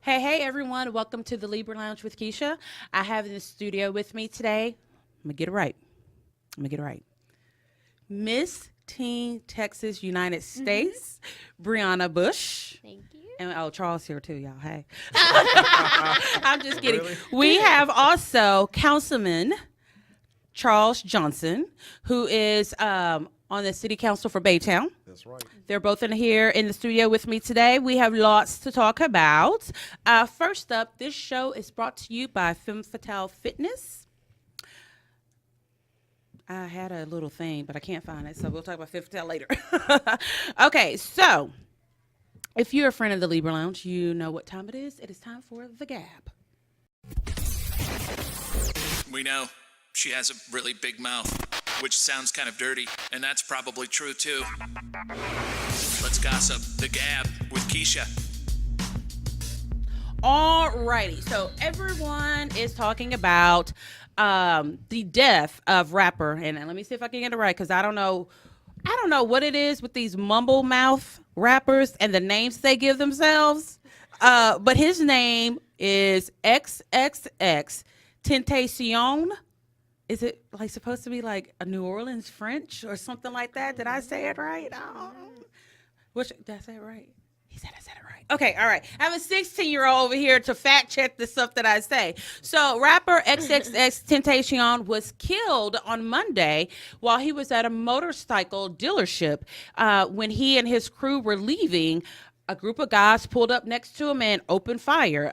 Hey, everyone. Welcome to the Libra Lounge with Keisha. I have in the studio with me today, I'm going to get it right. Miss Teen Texas United States, Breanna Bush. Thank you. And Charles here too, y'all. Hey. I'm just kidding. Really? We have also Councilman Charles Johnson, who is on the city council for Baytown. That's right. They're both here in the studio with me today. We have lots to talk about. First up, this show is brought to you by Femme Fatale Fitness. I had a little thing, but I can't find it, so we'll talk about Femme Fatale later. Okay, so if you're a friend of the Libra Lounge, you know what time it is. It is time for the Gab. We know she has a really big mouth, which sounds kind of dirty, and that's probably true too. Let's gossip. The Gab with Keisha. Alrighty, so everyone is talking about the death of rapper, and let me see if I can get it right, because I don't know what it is with these mumble mouth rappers and the names they give themselves. But his name is XXX Tentacion. Is it like supposed to be like a New Orleans French or something like that? Did I say it right? Did I say it right? He said I said it right. Okay, all right. I have a 16-year-old over here to fact check the stuff that I say. So rapper XXX Tentacion was killed on Monday while he was at a motorcycle dealership. When he and his crew were leaving, a group of guys pulled up next to him and opened fire.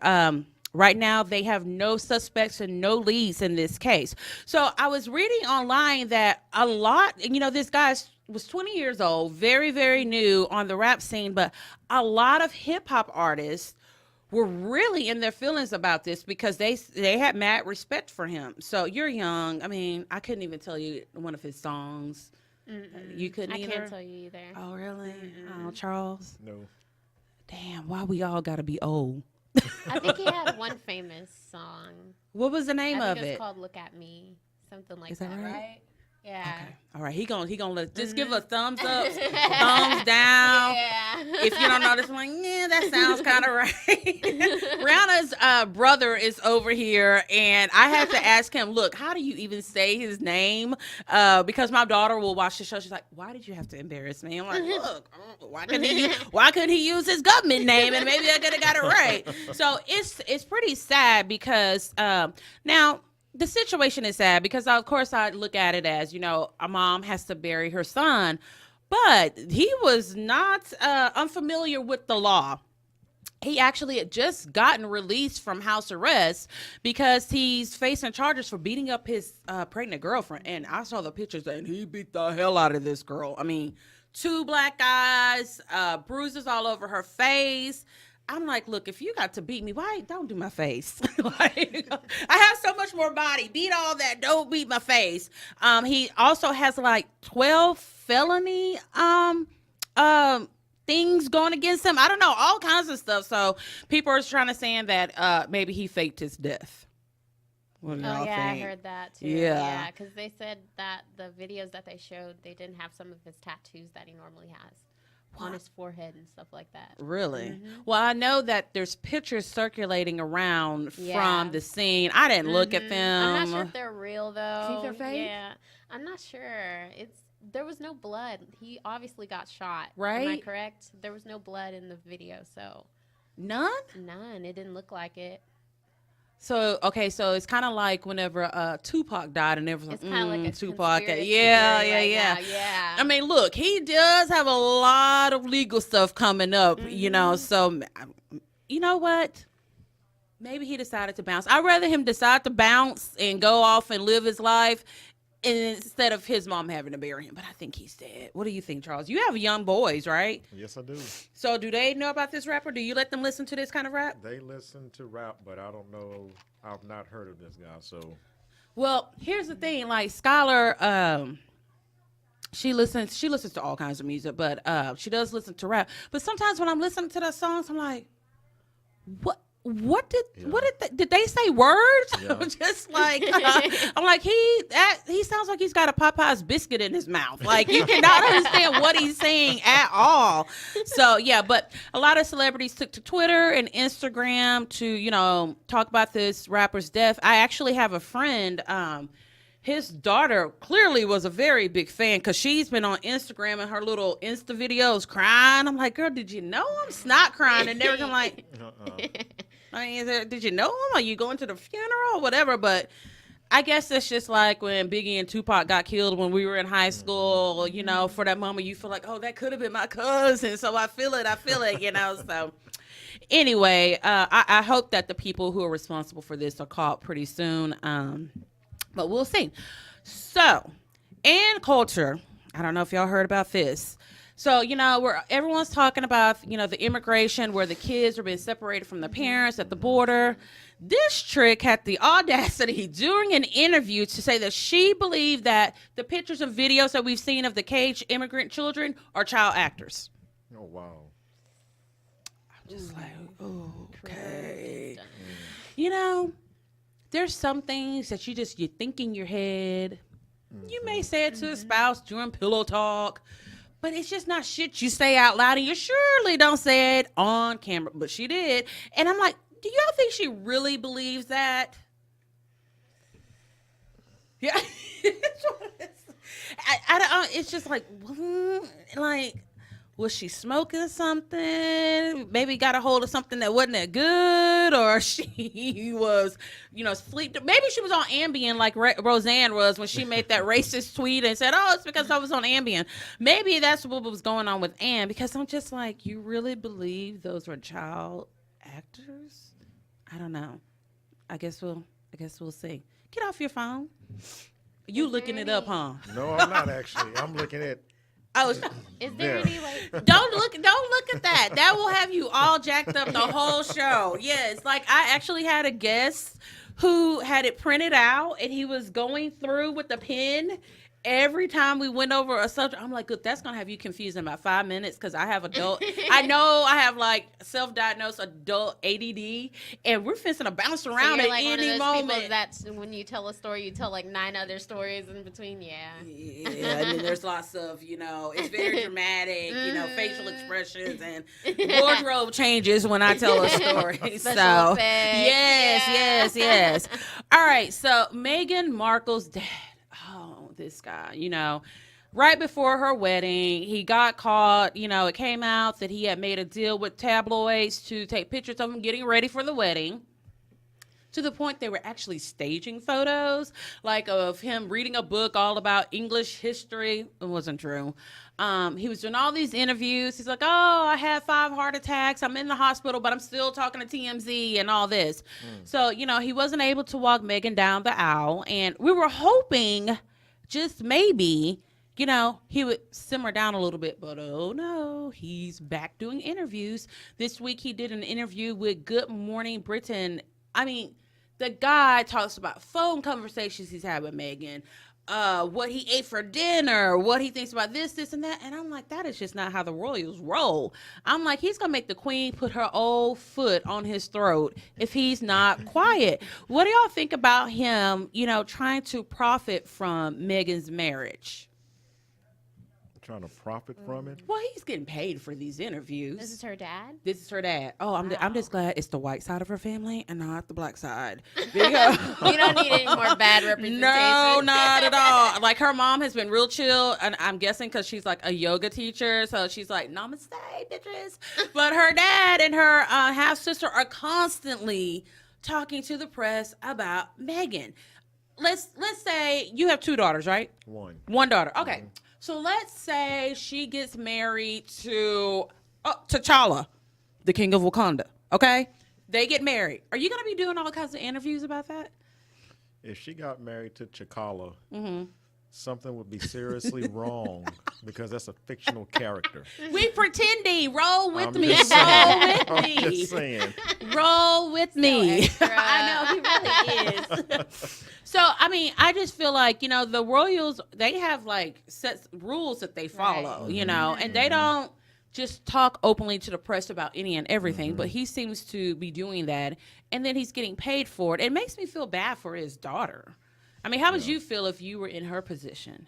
Right now, they have no suspects and no leads in this case. So I was reading online that this guy was 20 years old, very, very new on the rap scene, but a lot of hip hop artists were really in their feelings about this because they had mad respect for him. So you're young. I mean, I couldn't even tell you one of his songs. You couldn't either? I can't tell you either. Oh, really? Oh, Charles? No. Damn, why we all got to be old? I think he had one famous song. What was the name of it? It was called "Look at Me," something like Is that right? Yeah. Okay. All right. He gonna just give a thumbs up, thumbs down. Yeah. If you don't know this one, yeah, that sounds kind of right. Rihanna's brother is over here, and I had to ask him, look, how do you even say his name? Because my daughter will watch the show. She's like, why did you have to embarrass me? I'm like, look, why couldn't he use his government name, and maybe I could have got it right. So it's pretty sad because now. The situation is sad because, of course, I look at it as, a mom has to bury her son, but he was not unfamiliar with the law. He actually had just gotten released from house arrest because he's facing charges for beating up his pregnant girlfriend. And I saw the pictures, and he beat the hell out of this girl. I mean, 2 black eyes, bruises all over her face. I'm like, look, if you got to beat me, why don't do my face? I have so much more body. Beat all that. Don't beat my face. He also has like 12 felony things going against him. I don't know, all kinds of stuff. So people are trying to say that maybe he faked his death. What do y'all think? I heard that too. Yeah, because they said that the videos that they showed, they didn't have some of his tattoos that he normally has. On his forehead and stuff like that. Really? Mm-hmm. Well, I know that there's pictures circulating around from the scene. I didn't look at them. I'm not sure if they're real though. Think they're fake? Yeah, I'm not sure. There was no blood. He obviously got shot. Right? Am I correct? There was no blood in the video, so none. It didn't look like it. So it's kind of like whenever Tupac died, and everyone it's kind of like a Tupac. Yeah. I mean, look, he does have a lot of legal stuff coming up, So, you know what? Maybe he decided to bounce. I'd rather him decide to bounce and go off and live his life instead of his mom having to bury him. But I think he's dead. What do you think, Charles? You have young boys, right? Yes, I do. So do they know about this rapper? Do you let them listen to this kind of rap? They listen to rap, but I don't know. I've not heard of this guy, so. Well, here's the thing. Like, Skylar, she listens to all kinds of music, but she does listen to rap. But sometimes when I'm listening to the songs, I'm like, what? what did Yeah. did they say words? Yeah. I'm just like I'm like he sounds like he's got a Popeye's biscuit in his mouth. Like you cannot understand what he's saying at all. So yeah, but a lot of celebrities took to Twitter and Instagram to talk about this rapper's death. I actually have a friend. His daughter clearly was a very big fan because she's been on Instagram and her little Insta videos crying. I'm like, girl, did you know I'm snot crying? And they were like, I mean, did you know him? Are you going to the funeral? Whatever. But I guess it's just like when Biggie and Tupac got killed when we were in high school, for that moment you feel like, oh, that could have been my cousin. So I feel it, So anyway, I hope that the people who are responsible for this are caught pretty soon. But we'll see. So, in culture, I don't know if y'all heard about this. So, everyone's talking about, the immigration where the kids are being separated from the parents at the border. This trick had the audacity during an interview to say that she believed that the pictures and videos that we've seen of the caged immigrant children are child actors. Oh, wow. I'm just like, okay. There's some things that you think in your head. You may say it to a spouse during pillow talk, but it's just not shit you say out loud, and you surely don't say it on camera. But she did, and I'm like, do y'all think she really believes that? Yeah, it's just like, was she smoking something? Maybe got a hold of something that wasn't that good, or she was, sleep. Maybe she was on Ambien like Roseanne was when she made that racist tweet and said, "Oh, it's because I was on Ambien." Maybe that's what was going on with Ann. Because I'm just like, you really believe those were child actors? I don't know. I guess we'll see. Get off your phone. You looking it up, huh? No, I'm not actually. I'm looking at. Oh, is there any don't look at that. That will have you all jacked up the whole show. Yes, like I actually had a guest who had it printed out and he was going through with the pen every time we went over a subject. I'm like, good, that's gonna have you confused in about 5 minutes because I have I know I have like self-diagnosed adult ADD, and we're fixing to bounce around at like any one of those moment. People that's when you tell a story, you tell like 9 other stories in between. Yeah, and then there's lots of it's very dramatic, facial expressions and wardrobe changes when I tell a story. Special So effects. yes. All right, so Meghan Markle's dad. This guy, right before her wedding, he got caught. It came out that he had made a deal with tabloids to take pictures of him getting ready for the wedding, to the point they were actually staging photos, like of him reading a book all about English history. It wasn't true. He was doing all these interviews. He's like, oh, I had 5 heart attacks. I'm in the hospital, but I'm still talking to TMZ and all this. So, he wasn't able to walk Meghan down the aisle. And we were hoping just maybe, he would simmer down a little bit, but oh no, he's back doing interviews. This week he did an interview with Good Morning Britain. I mean, the guy talks about phone conversations he's had with Meghan, what he ate for dinner, what he thinks about this, and that. And I'm like, that is just not how the royals roll. I'm like, he's going to make the queen put her old foot on his throat if he's not quiet. What do y'all think about him, trying to profit from Meghan's marriage? Trying to profit from it? Well, he's getting paid for these interviews. This is her dad? This is her dad. Oh, I'm just glad it's the white side of her family and not the black side. You don't need any more bad representation. No, not at all. Like, her mom has been real chill, and I'm guessing because she's like a yoga teacher, so she's like, namaste, bitches. But her dad and her half-sister are constantly talking to the press about Meghan. Let's say you have 2 daughters, right? One daughter. Okay. Mm-hmm. So let's say she gets married to T'Challa, the king of Wakanda. Okay? They get married. Are you going to be doing all kinds of interviews about that? If she got married to T'Challa, something would be seriously wrong because that's a fictional character. We pretending. Roll with me. I'm just saying. Roll with me. I know, he really is. So, I mean, I just feel like, the royals, they have like set rules that they follow, and they don't just talk openly to the press about any and everything, but he seems to be doing that, and then he's getting paid for it. It makes me feel bad for his daughter. I mean, how would you feel if you were in her position?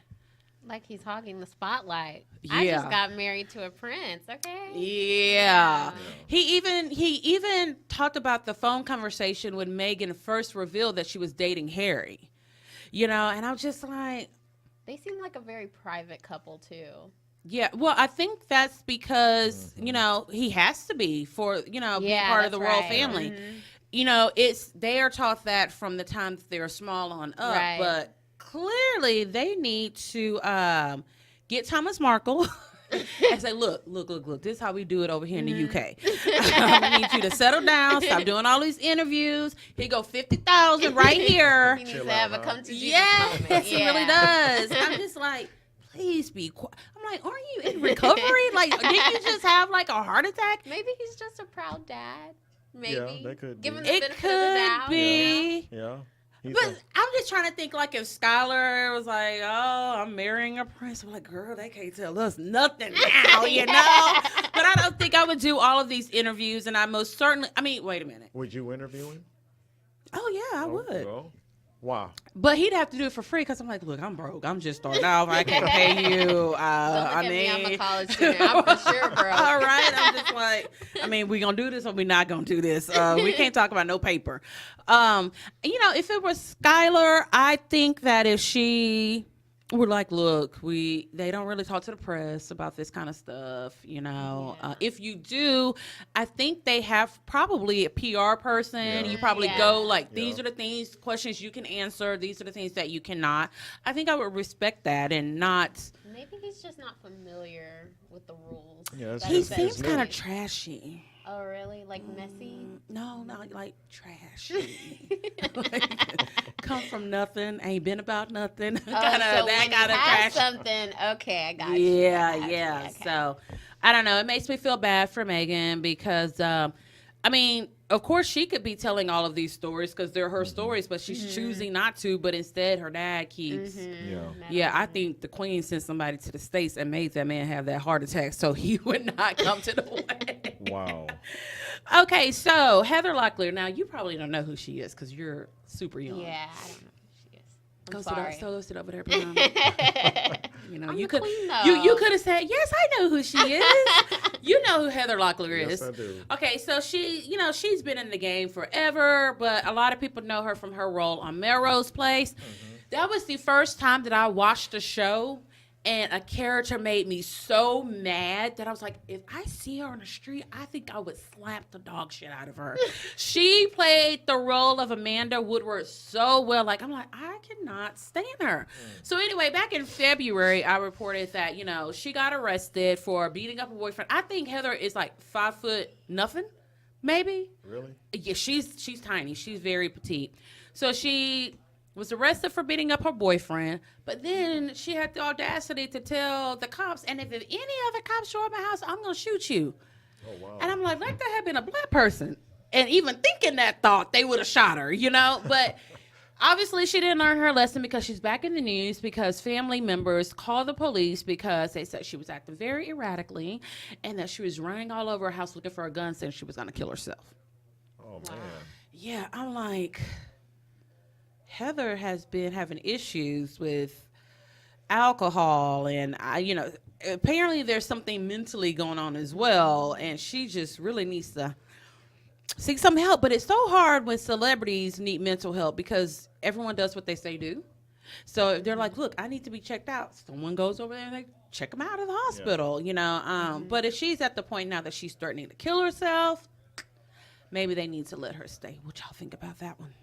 Like he's hogging the spotlight. Yeah. I just got married to a prince, okay? Yeah. He even talked about the phone conversation when Meghan first revealed that she was dating Harry. You know, and I was just like, they seem like a very private couple too. yeah, well, I think that's because, you know, he has to be for, you know, being part of the royal family. You know, they are taught that from the time that they're small on up, but clearly they need to get Thomas Markle and say, look, this is how we do it over here in the UK. I need you to settle down, stop doing all these interviews. He go 50,000 right here. He needs to have a come to Jesus Yes, moment. he really does. I'm just like, please be quiet. I'm like, aren't you in recovery? Like, did you just have like a heart attack? Maybe he's just a proud dad. Maybe. Yeah, that could Give be. him the It benefit of the could doubt. be. Yeah. He's But a- I'm just trying to think, like, if Skylar was like, oh, I'm marrying a prince. I'm like, girl, they can't tell us nothing now, you know? But I don't think I would do all of these interviews, and I most certainly, I mean, wait a minute. would you interview him? Oh, yeah, I would. Well, wow. But he'd have to do it for free because I'm like, look, I'm broke. I'm just starting off. I can't pay you. Don't look I at me, I'm a mean, college student. I'm for sure broke. all right. I'm just like, I mean, we gonna do this or we not gonna do this. We can't talk about no paper. You know, if it was Skylar, I think that if she were like, look, they don't really talk to the press about this kind of stuff, you know. If you do, I think they have probably a PR person. Yeah. You probably go like, these Yeah. are the questions you can answer. These are the things that you cannot. I think I would respect that and not. Maybe he's just not familiar with the rules. Yeah, it's That He just- is seems it's kind of new. trashy. Oh, really? Like messy? No, not like trashy. Like, come from nothing, ain't been about nothing. So when you have trash. something, okay, I got you. Yeah, I got you, yeah. okay. So I don't know. It makes me feel bad for Meghan because, I mean, of course she could be telling all of these stories because they're her stories, but she's choosing not to. But instead, her dad keeps. Yeah. Yeah, I think the Queen sent somebody to the States and made that man have that heart attack so he would not come to the wedding. Wow. Okay, so Heather Locklear. Now, you probably don't know who she is because you're super young. Yeah, I don't know who she is. I'm Go sorry. sit over there, Breanna. You know, I'm you the could queen, though. you could have said, yes, I know who she is. You know who Heather Locklear Yes, is. I do. Okay, so she's been in the game forever, but a lot of people know her from her role on Melrose Place. That was the first time that I watched the show, and a character made me so mad that I was like, if I see her on the street, I think I would slap the dog shit out of her. She played the role of Amanda Woodward so well. Like, I'm like, I cannot stand her. So anyway, back in February, I reported that, you know, she got arrested for beating up a boyfriend. I think Heather is like 5 foot nothing, maybe. Really? Yeah, she's tiny. She's very petite. So she was arrested for beating up her boyfriend, but then she had the audacity to tell the cops, and if any other cops show up at my house, I'm going to shoot you. Oh, wow. And I'm like there had been a black person. And even thinking that thought, they would have shot her, you know? But obviously she didn't learn her lesson because she's back in the news because family members called the police because they said she was acting very erratically and that she was running all over her house looking for a gun saying she was going to kill herself. Oh, man. Yeah, I'm like, Heather has been having issues with alcohol and apparently there's something mentally going on as well, and she just really needs to seek some help. But it's so hard when celebrities need mental help because everyone does what they say do. So if they're like, look, I need to be checked out, someone goes over there and they check them out of the hospital, you know. But if she's at the point now that she's threatening to kill herself, maybe they need to let her stay. What y'all think about that one?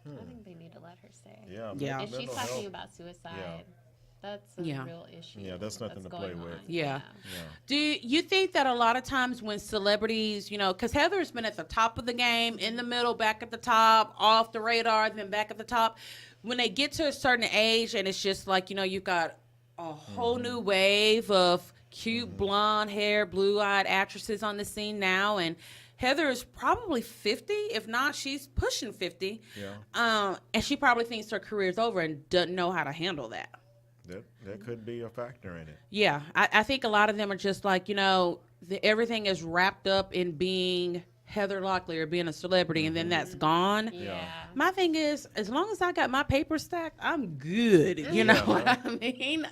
I think they need to let her stay. Yeah. Yeah. If she's mental talking health. about suicide, Yeah. that's a Yeah. real issue. Yeah, that's nothing to play going with. on. Yeah. Yeah. Do you think that a lot of times when celebrities, you know, because Heather's been at the top of the game, in the middle, back at the top, off the radar, then back at the top, when they get to a certain age and it's just like, you know, you've got a whole new wave of cute blonde hair, blue-eyed actresses on the scene now, and Heather is probably 50, if not, she's pushing 50. Yeah. And she probably thinks her career's over and doesn't know how to handle that. That could be a factor in it. Yeah, I think a lot of them are just like, you know, everything is wrapped up in being Heather Locklear or being a celebrity, and then that's gone. Yeah. My thing is, as long as I got my paper stacked, I'm good. You know what I mean?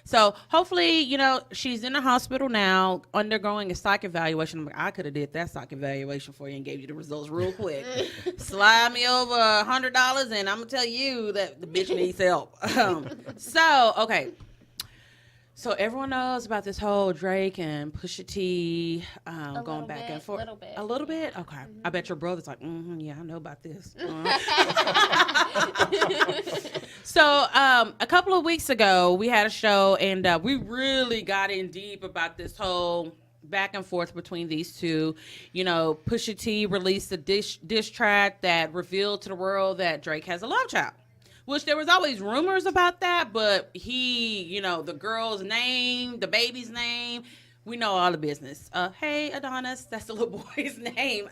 So hopefully, you know, she's in the hospital now, undergoing a psych evaluation. I'm like, I could have did that psych evaluation for you and gave you the results real quick. Slide me over $100, and I'm gonna tell you that the bitch needs help. So okay. So everyone knows about this whole Drake and Pusha T going back and forth. A little bit? Okay. I bet your brother's like, yeah, I know about this. So a couple of weeks ago, we had a show, and we really got in deep about this whole back and forth between these two. You know, Pusha T released a diss track that revealed to the world that Drake has a love child. Which there was always rumors about that, but he, you know, the girl's name, the baby's name, we know all the business. Hey, Adonis, that's the little boy's name.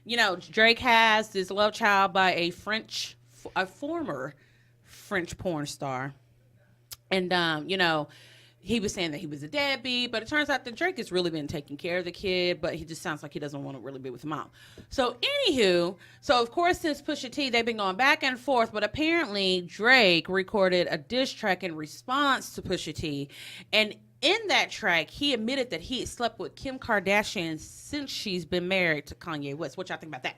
You know, Drake has this love child by a former French porn star. And, you know, he was saying that he was a deadbeat, but it turns out that Drake has really been taking care of the kid, but he just sounds like he doesn't want to really be with mom. So anywho, so of course since Pusha T, they've been going back and forth, but apparently Drake recorded a diss track in response to Pusha T. And in that track, he admitted that he had slept with Kim Kardashian since she's been married to Kanye West. What y'all think about that?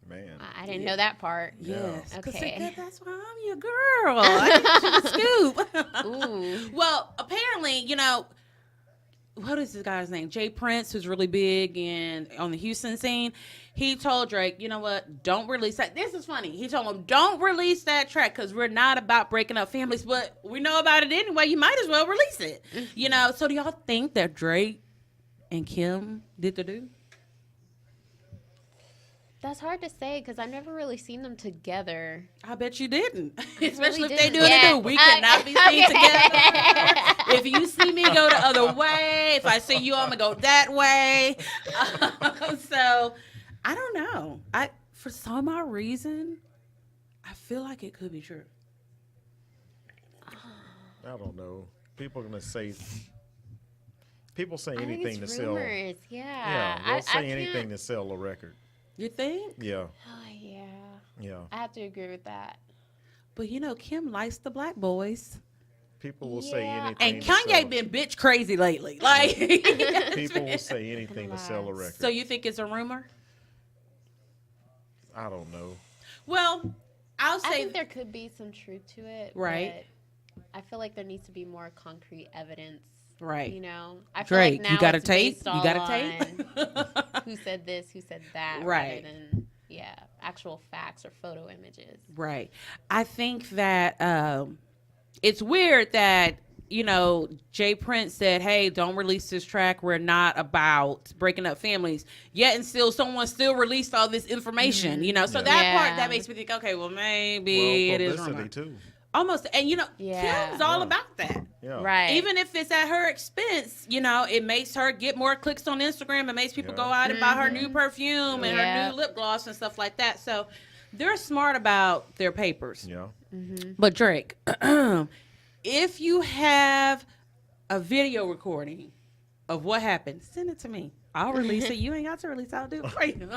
Man. I didn't know that part. Yes. Okay. That's why I'm your girl. I get you the scoop. Ooh. Well, apparently, you know, what is this guy's name? Jay Prince, who's really big on the Houston scene. He told Drake, you know what? Don't release that. This is funny. He told him, don't release that track because we're not about breaking up families, but we know about it anyway. You might as well release it. You know, so do y'all think that Drake and Kim did the do? That's hard to say because I've never really seen them together. I bet you didn't. Especially really if they didn't. do it Yeah. do. We cannot be seen together. If you see me go the other way, if I see you, I'm gonna go that way. So I don't know. For some odd reason, I feel like it could be true. I don't know. People say I think anything to it's sell. rumors. Yeah. Yeah, they'll I say can't- anything to sell a record. You think? Yeah, Oh, yeah. yeah. I have to agree with that. But you know, Kim likes the black boys. People will say Yeah. anything. And to sell Kanye been bitch crazy lately. Like People will say anything to sell a record. So you think it's a rumor? I don't know. Well, I'll I say think there could be some truth to it. Right. But I feel like there needs to be more concrete evidence. right. You know, I Drake, feel like now you got a it's tape? based You got a all tape? on who said this, who said that, Right. rather than actual facts or photo images. Right. I think that it's weird that, you know, Jay Prince said, hey, don't release this track. We're not about breaking up families. Yet and still, someone still released all this information, you know. So Yeah. that part, Yeah. that makes me think, okay, well, maybe Well, it is publicity rumor. too. Almost. And, you know, Yeah. Kim's all Yeah. about that. Yeah. Right. Even if it's at her expense, you know, it makes her get more clicks on Instagram. It makes people Yeah. go out and buy her new perfume and her Yeah. new lip gloss and stuff like that. So they're smart about their papers. Yeah. But Drake, if you have a video recording of what happened, send it to me. I'll release it. You ain't got to release it. I'll do it for you.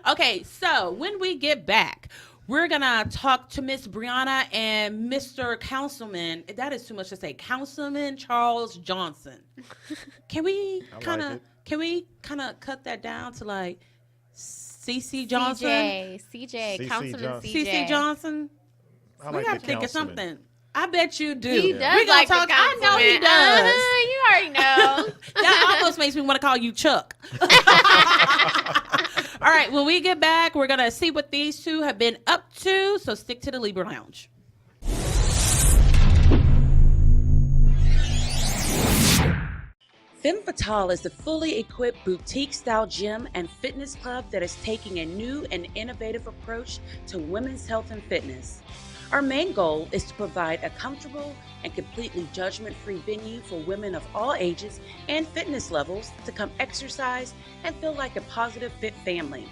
Okay, so when we get back, we're going to talk to Miss Breanna and Mr. Councilman. That is too much to say. Councilman Charles Johnson. Can we kind of cut that down to like CC Johnson? CJ, CC Councilman Johnson. CJ. CC Johnson? I We like got the to think of councilman. something. I bet you do. He We does gonna like talk. the I know he Councilman. does. You already know. That almost makes me want to call you Chuck. All right, when we get back, we're going to see what these two have been up to. So stick to the Libra Lounge. Femme Fatale is the fully equipped boutique-style gym and fitness club that is taking a new and innovative approach to women's health and fitness. Our main goal is to provide a comfortable and completely judgment-free venue for women of all ages and fitness levels to come exercise and feel like a positive fit family.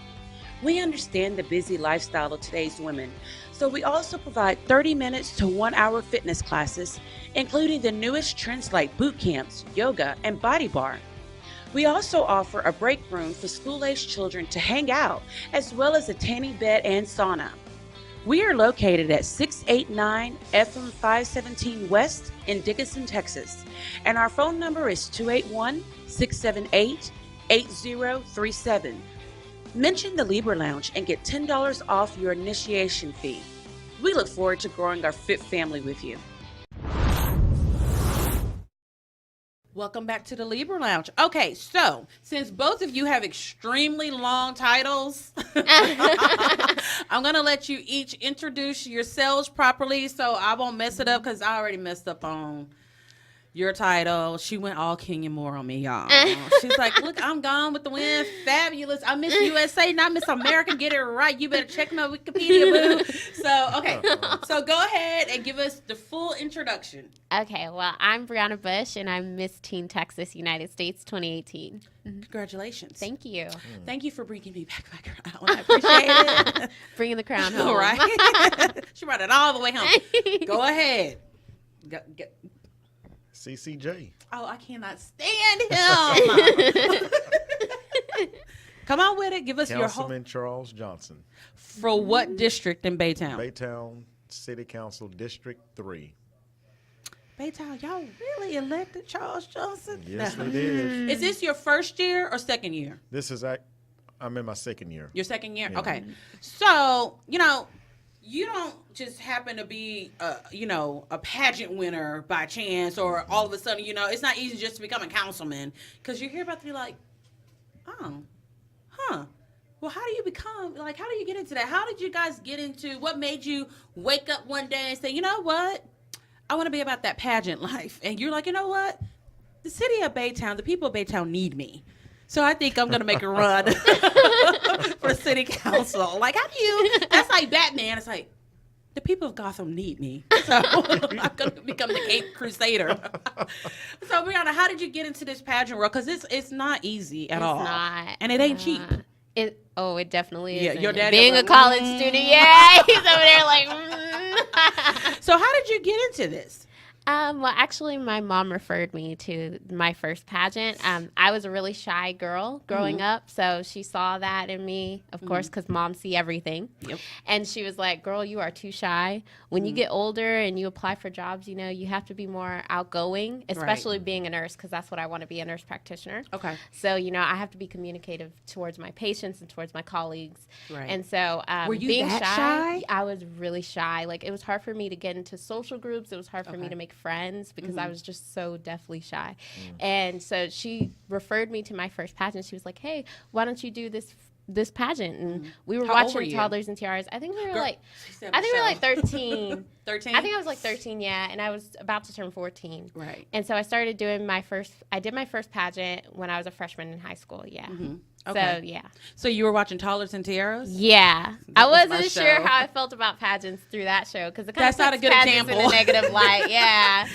We understand the busy lifestyle of today's women, so we also provide 30 minutes to 1 hour fitness classes, including the newest trends like boot camps, yoga, and body bar. We also offer a break room for school-aged children to hang out, as well as a tanning bed and sauna. We are located at 689 FM 517 West in Dickinson, Texas, and our phone number is 281-678-8037. Mention the Libra Lounge and get $10 off your initiation fee. We look forward to growing our fit family with you. Welcome back to the Libra Lounge. Okay, so since both of you have extremely long titles, I'm going to let you each introduce yourselves properly so I won't mess it up because I already messed up on your title. She went all King and Moore on me, y'all. She's like, look, I'm gone with the wind. Fabulous. I Miss USA, not Miss America. Get it right. You better check my Wikipedia, boo. So, okay. So go ahead and give us the full introduction. Okay, well, I'm Breanna Bush, and I'm Miss Teen Texas, United States 2018. Congratulations. Thank you. Thank you for bringing me back around. I appreciate it. Bringing the crown home. All right. She brought it all the way home. Go ahead. Go. CCJ. Oh, I cannot stand him. Come on with it. Give us your whole. Councilman Charles Johnson. For what district in Baytown? Baytown City Council District 3. Baytown, y'all really elected Charles Johnson? Yes, we did. Is this your first year or second year? I'm in my second year. Your second year? Yeah. Okay. So, you don't just happen to be, a pageant winner by chance or all of a sudden, it's not easy just to become a councilman because you hear about to be like, oh, huh. Well, how do you get into that? How did you guys get into, what made you wake up one day and say, you know what? I want to be about that pageant life. And you're like, you know what? The city of Baytown, the people of Baytown need me. So I think I'm going to make a run for city council. Like, how do you, that's like Batman. It's like, the people of Gotham need me. So I'm going to become the Cape Crusader. So, Breanna, how did you get into this pageant world? Because it's not easy at all. It's not. And it ain't cheap. It definitely is. Yeah, your daddy being was a like, college student, yeah, he's over there like. So how did you get into this? Well, actually, my mom referred me to my first pageant. I was a really shy girl growing up, so she saw that in me, of course, because moms see everything. Yep. And she was like, girl, you are too shy. When you get older and you apply for jobs, you have to be more outgoing, especially being a nurse, because that's what I want to be, a nurse practitioner. Okay. So, I have to be communicative towards my patients and towards my colleagues. Right. And so were you being that shy? I was really shy. Like, it was hard for me to get into social groups. It was hard for me to make friends because I was just so deathly shy. And so she referred me to my first pageant. She was like, hey, why don't you do this pageant? And we were watching Toddlers and Tiaras. I think we were like 13. 13? I think I was like 13, yeah, and I was about to turn 14. Right. And so I started doing my first pageant when I was a freshman in high school, yeah. Okay. So, yeah. So you were watching Toddlers and Tiaras? Yeah. I wasn't sure how I felt about pageants through that show because it kind of puts pageants in a negative light. Yeah.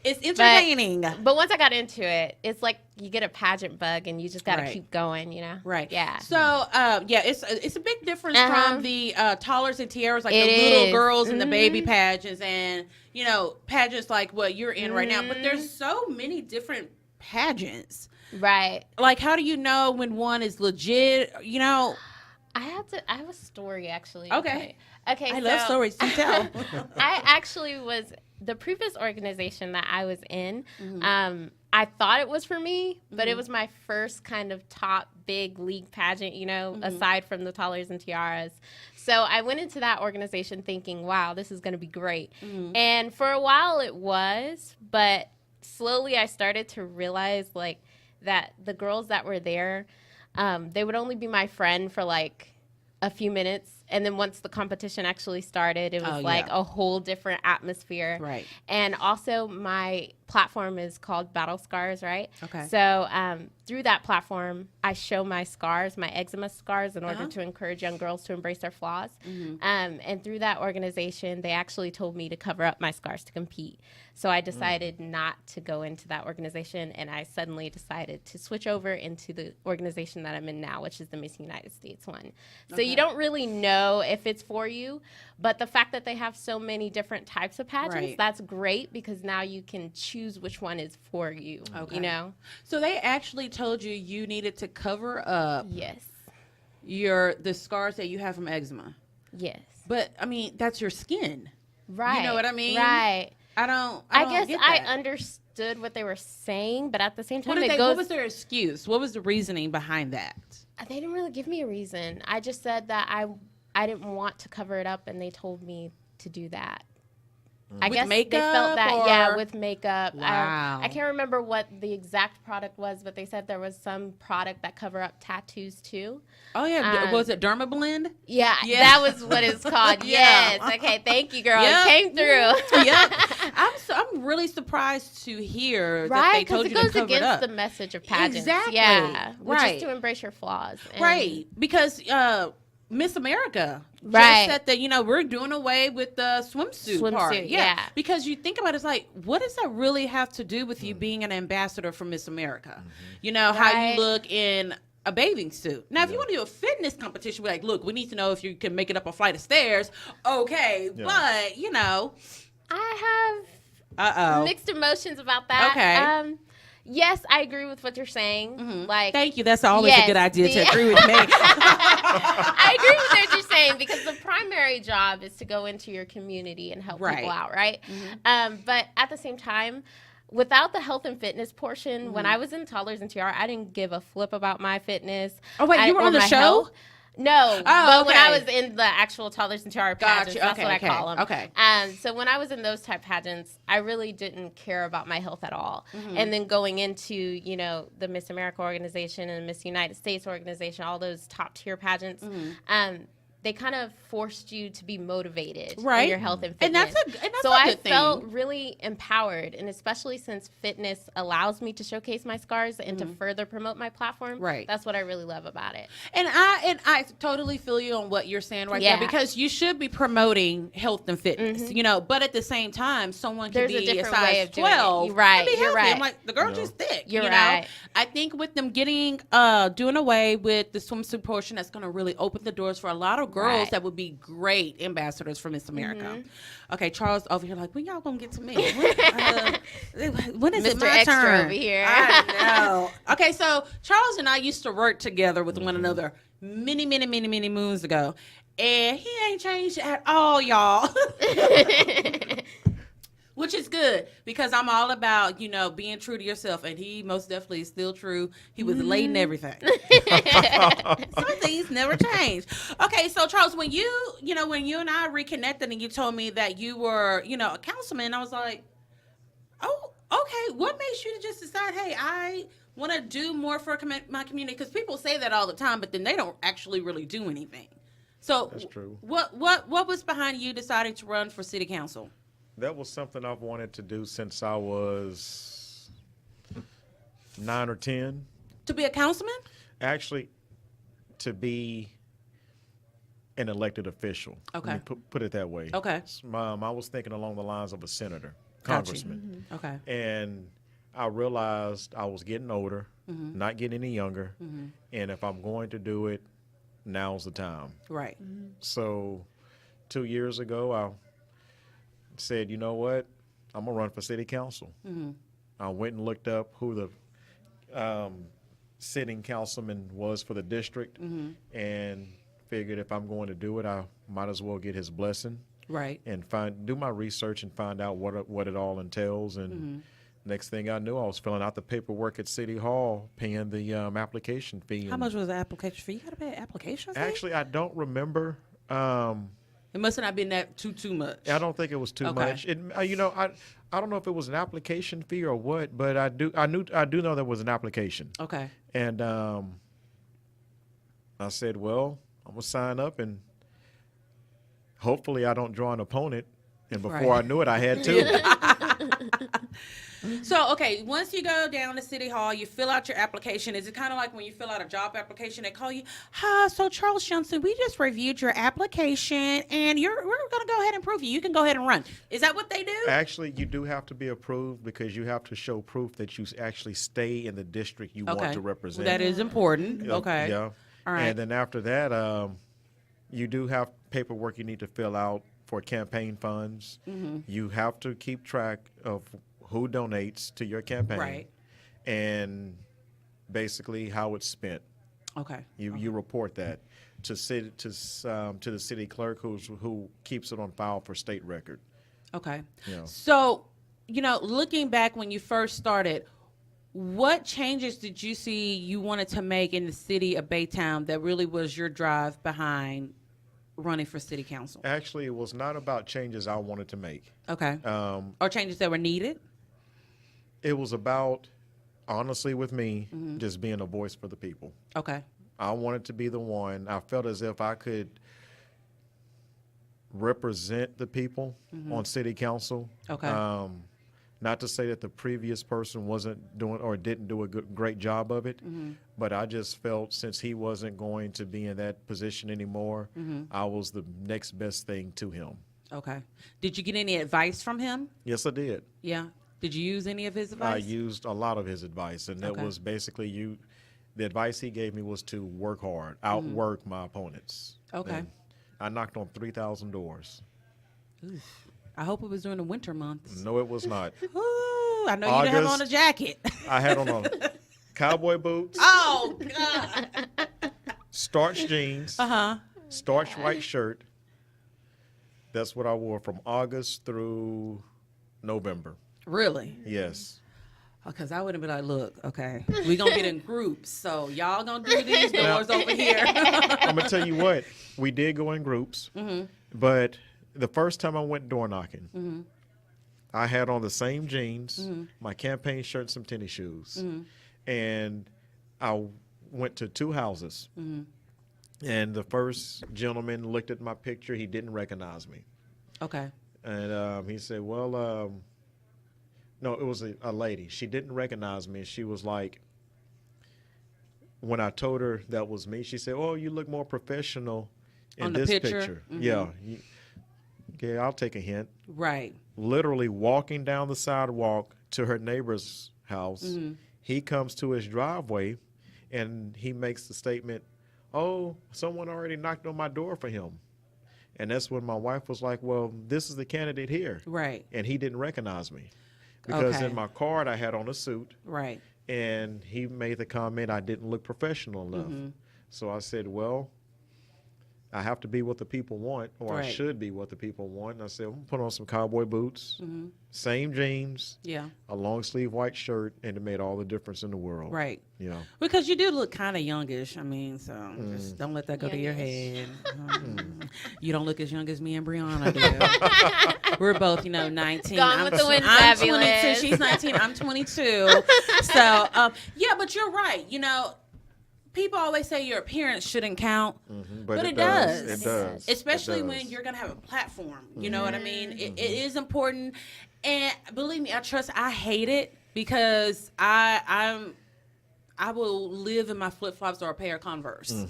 It's entertaining. But once I got into it, it's like you get a pageant bug and you just got to keep going, Right. Yeah. So, it's a big difference from the Toddlers and Tiaras, like the little girls and the baby pageants and, pageants like what you're in right now. But there's so many different pageants. Right. Like, how do you know when one is legit, I have a story, actually. Okay. I love stories. You tell. I actually was, the previous organization that I was in, I thought it was for me, but it was my first kind of top big league pageant, aside from the Toddlers and Tiaras. So I went into that organization thinking, wow, this is going to be great. And for a while it was, but slowly I started to realize, like, that the girls that were there, they would only be my friend for like a few minutes and then once the competition actually started, it was Oh, like yeah. a whole different atmosphere. Right. And also my platform is called Battle Scars, right? Okay. So through that platform, I show my scars, my eczema scars, in order to encourage young girls to embrace their flaws. And through that organization, they actually told me to cover up my scars to compete. So I decided not to go into that organization, and I suddenly decided to switch over into the organization that I'm in now, which is the Miss United States one. So you don't really know if it's for you, but the fact that they have so many different types of pageants, Right. that's great, because now you can choose which one is for you, Okay. you know? So they actually told you needed to cover up Yes. the scars that you have from eczema. Yes. But I mean, that's your skin. Right. You know what I mean? Right. I don't guess get I that. understood what they were saying, but at the same time, What was their excuse? What was the reasoning behind that? They didn't really give me a reason. I just said that I didn't want to cover it up, and they told me to do that. I With guess they makeup, felt that, yeah, or- with makeup. Wow. I can't remember what the exact product was, but they said there was some product that cover up tattoos too. Oh yeah, was it Dermablend? Yeah, Yeah. that was what it's called. Yeah. Yes. Okay, thank you, girl. Yep. It came through. Yep. I'm really surprised to hear that Right, they because told it you to goes cover it up. against the message of pageants. Exactly. Yeah, which Right. is to embrace your flaws. And Right, because Miss America Right. just said that we're doing away with the swimsuit part. Swimsuit, yeah. Because you think about it, it's like, what does that really have to do with you being an ambassador for Miss America? You know how Right. you look in a bathing suit. Now, if you want to do a fitness competition, we're like, look, we need to know if you can make it up a flight of stairs. Okay, Yeah. I have mixed emotions about that. Okay. Yes, I agree with what you're saying. Like, Thank you. That's always Yes, a good idea to the- agree with me. I agree with what you're saying, because the primary job is to go into your community and help Right. people out, right? But at the same time, without the health and fitness portion, when I was in Toddlers and TR, I didn't give a flip about my fitness. Oh, wait, you were or on the my show? health. No, but when I okay. was in the actual Toddlers and TR pageants, Gotcha. that's Okay, what okay, I call them. okay. So when I was in those type pageants, I really didn't care about my health at all. And then going into, the Miss America organization and the Miss United States organization, all those top tier pageants, they kind of forced you to be motivated Right. in your health and And fitness. that's so a I good thing. felt really empowered, and especially since fitness allows me to showcase my scars and to further promote my platform. Right. That's what I really love about it. And I totally feel you on what you're saying right Yeah. there, because you should be promoting health and fitness, but at the same time, someone can There's a be a different size way of doing it. 12 You're right, and be you're healthy. right. I'm like, the girl Yeah. just thick. You're you know? right. I think with them getting doing away with the swimsuit portion, that's going to really open the doors for a lot of girls Right. that would be great ambassadors for Miss America. Okay, Charles over here like, when y'all gonna get to me? When is it Mr. my Extra turn? over here. I know. Okay, so Charles and I used to work together with one another many moons ago, and he ain't changed at all, y'all. Which is good, because I'm all about, being true to yourself, and he most definitely is still true. He was late in everything. Some things never change. Okay, so Charles, when you and I reconnected and you told me that you were, a councilman, I was like, oh, okay. What makes you just decide, hey, I want to do more for my community? Because people say that all the time, but then they don't actually really do anything. So That's true. What was behind you deciding to run for city council? That was something I've wanted to do since I was 9 or 10. To be a councilman? Actually, to be an elected official. Okay. Let me put it that way. Okay. I was thinking along the lines of a senator, Got you. congressman. Okay. And I realized I was getting older, not getting any younger. And if I'm going to do it, now's the time. Right. So 2 years ago, I said, you know what? I'm going to run for city council. I went and looked up who the sitting councilman was for the district, and figured if I'm going to do it, I might as well get his blessing Right. and do my research and find out what it all entails. And next thing I knew, I was filling out the paperwork at City Hall, paying the application fee. How much was the application fee? You got to pay an application fee? Actually, I don't remember. It must not been that too much. I don't think it was too Okay. much. I don't know if it was an application fee or what, but I do know there was an application. Okay. And I said, well, I'm gonna sign up and hopefully I don't draw an opponent. And before Right. I knew it, I had two. So, okay, once you go down to City Hall, you fill out your application. Is it kind of like when you fill out a job application, they call you, hi, so Charles Johnson, we just reviewed your application, and we're going to go ahead and prove you. You can go ahead and run. Is that what they do? Actually, you do have to be approved because you have to show proof that you actually stay in the district you want to represent. That is important. Yeah, Okay. Yeah. All right. And then after that, you do have paperwork you need to fill out for campaign funds. Mm-hmm. You have to keep track of who donates to your campaign. Right. And basically how it's spent. Okay. You report that to the city clerk who keeps it on file for state record. Okay. Yeah. So, looking back when you first started, what changes did you see you wanted to make in the city of Baytown that really was your drive behind running for city council? Actually, it was not about changes I wanted to make. Okay. Or changes that were needed? It was about, honestly, with me, just being a voice for the people. Okay. I wanted to be the one. I felt as if I could represent the people on city council. Okay. Not to say that the previous person wasn't doing or didn't do a great job of it, but I just felt since he wasn't going to be in that position anymore, I was the next best thing to him. Okay. Did you get any advice from him? Yes, I did. Yeah. Did you use any of his I advice? used a lot of his advice, and that Okay. was basically the advice he gave me was to work hard, outwork my opponents. Okay. And I knocked on 3,000 doors. I hope it was during the winter months. No, it was not. Ooh, I know you didn't have on a jacket. I had on cowboy boots, Oh, God. starched jeans, starched white shirt. That's what I wore from August through November. Really? Yes. Because I wouldn't be like, look, okay, we're going to get in groups, so y'all going to do these doors over here. I'm going to tell you what, we did go in groups, but the first time I went door knocking, I had on the same jeans, my campaign shirt, and some tennis shoes. And I went to 2 houses. And the first gentleman looked at my picture. He didn't recognize me. Okay. And he said, well, no, it was a lady. She didn't recognize me. And she was like, when I told her that was me, she said, oh, you look more professional in On the this picture? Yeah. Okay, I'll take a hint. Right. Literally walking down the sidewalk to her neighbor's house. He comes to his driveway and he makes the statement, oh, someone already knocked on my door for him. And that's when my wife was like, well, this is the candidate here. Right. And he didn't recognize me. Because Okay. in my card, I had on a suit. Right. And he made the comment I didn't look professional enough. So I said, well, I have to be what the people want, or Right. I should be what the people want. And I said, I'm going to put on some cowboy boots, same jeans, Yeah. a long sleeve white shirt, and it made all the difference in the world. Right. Yeah. Because you do look kind of youngish. I mean, so just don't let that go to your Youngish. head. You don't look as young as me and Breanna do. We're both, 19. Gone with the wind, I'm fabulous. 22. She's 19. I'm 22. So, yeah, but you're right. People always say your appearance shouldn't count, but it does. It does. Especially It when does. you're going to have a platform. You know what I mean? It is important. And believe me, I hate it because I will live in my flip-flops or a pair of Converse.